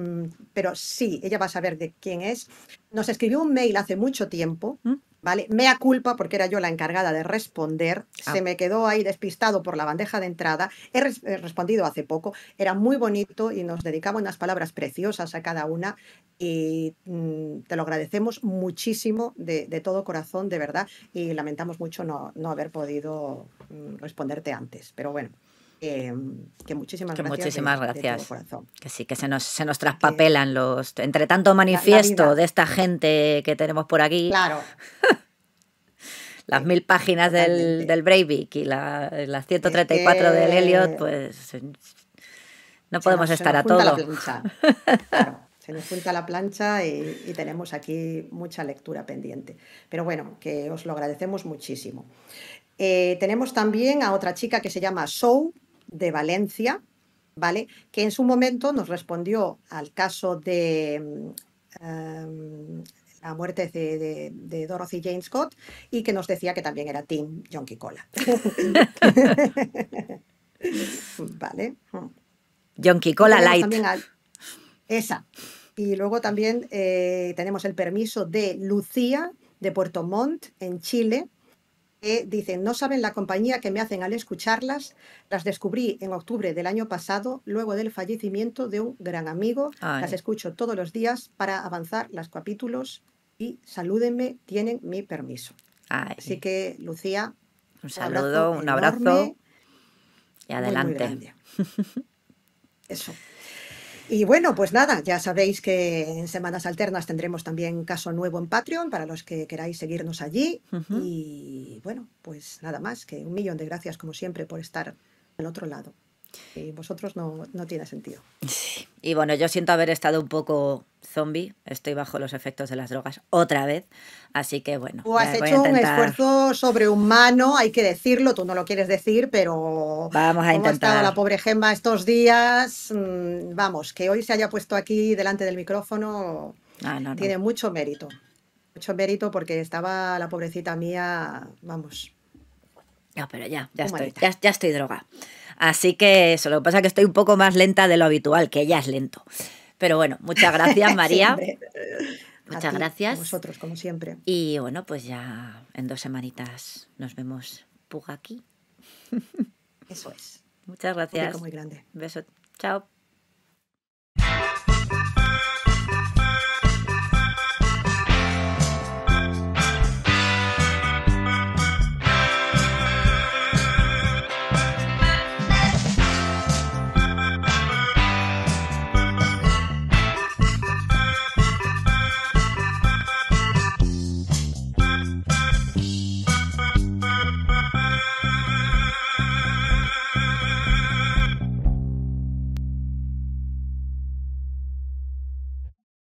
pero sí, ella va a saber de quién es. Nos escribió un mail hace mucho tiempo, ¿Mm? ¿vale? Mea culpa, porque era yo la encargada de responder. Ah, Se me quedó ahí despistado por la bandeja de entrada. He respondido hace poco. Era muy bonito y nos dedicaba unas palabras preciosas a cada una. Y te lo agradecemos muchísimo de todo corazón, de verdad. Y lamentamos mucho no haber podido responderte antes. Pero bueno, que muchísimas que gracias muchísimas de todo gracias. corazón. Que sí, que se nos Que traspapelan los... Entre tanto la manifiesto vida, de esta gente que tenemos por aquí, claro, las 1000 páginas totalmente. del Breivik y las Es 134 del Elliot, que pues no podemos se estar nos a junta la todo. plancha, claro, se nos junta la plancha y tenemos aquí mucha lectura pendiente. Pero bueno, que os lo agradecemos muchísimo. Tenemos también a otra chica que se llama Sou, de Valencia, ¿vale? Que en su momento nos respondió al caso de la muerte de Dorothy Jane Scott y que nos decía que también era Team Yonki Cola. ¿Vale? Yonki Y Cola tenemos Light. también a esa. Y luego también tenemos el permiso de Lucía, de Puerto Montt, en Chile, que dicen, no saben la compañía que me hacen al escucharlas. Las descubrí en octubre del año pasado, luego del fallecimiento de un gran amigo. Las Ay, escucho todos los días para avanzar los capítulos y salúdenme, tienen mi permiso. Así ay. que, Lucía, Un un abrazo saludo, un abrazo enorme, y muy, muy adelante. grande. Eso. Y bueno, pues nada, ya sabéis que en semanas alternas tendremos también caso nuevo en Patreon para los que queráis seguirnos allí. Ujú. Y bueno, pues nada más, que 1.000.000 de gracias como siempre por estar al otro lado. Y vosotros no tiene sentido. Sí. Y bueno, yo siento haber estado un poco zombie, estoy bajo los efectos de las drogas otra vez, así que bueno, Tú has voy a hecho un intentar, esfuerzo sobrehumano, hay que decirlo, tú no lo quieres decir, pero vamos a cómo ha estado intentar. la pobre Gemma estos días, vamos, que hoy se haya puesto aquí delante del micrófono Ah, no, no. tiene mucho mérito porque estaba la pobrecita mía, vamos, No, pero ya muy estoy, malita. ya estoy droga. Así que eso, lo que pasa es que estoy un poco más lenta de lo habitual, que ya es lento. Pero bueno, muchas gracias, Sí, María. hombre, a Muchas ti, a gracias. vosotros, como siempre. Y bueno, pues ya en 2 semanitas nos vemos por aquí. Eso es. Muchas Un pico gracias. muy grande. Un beso. Chao.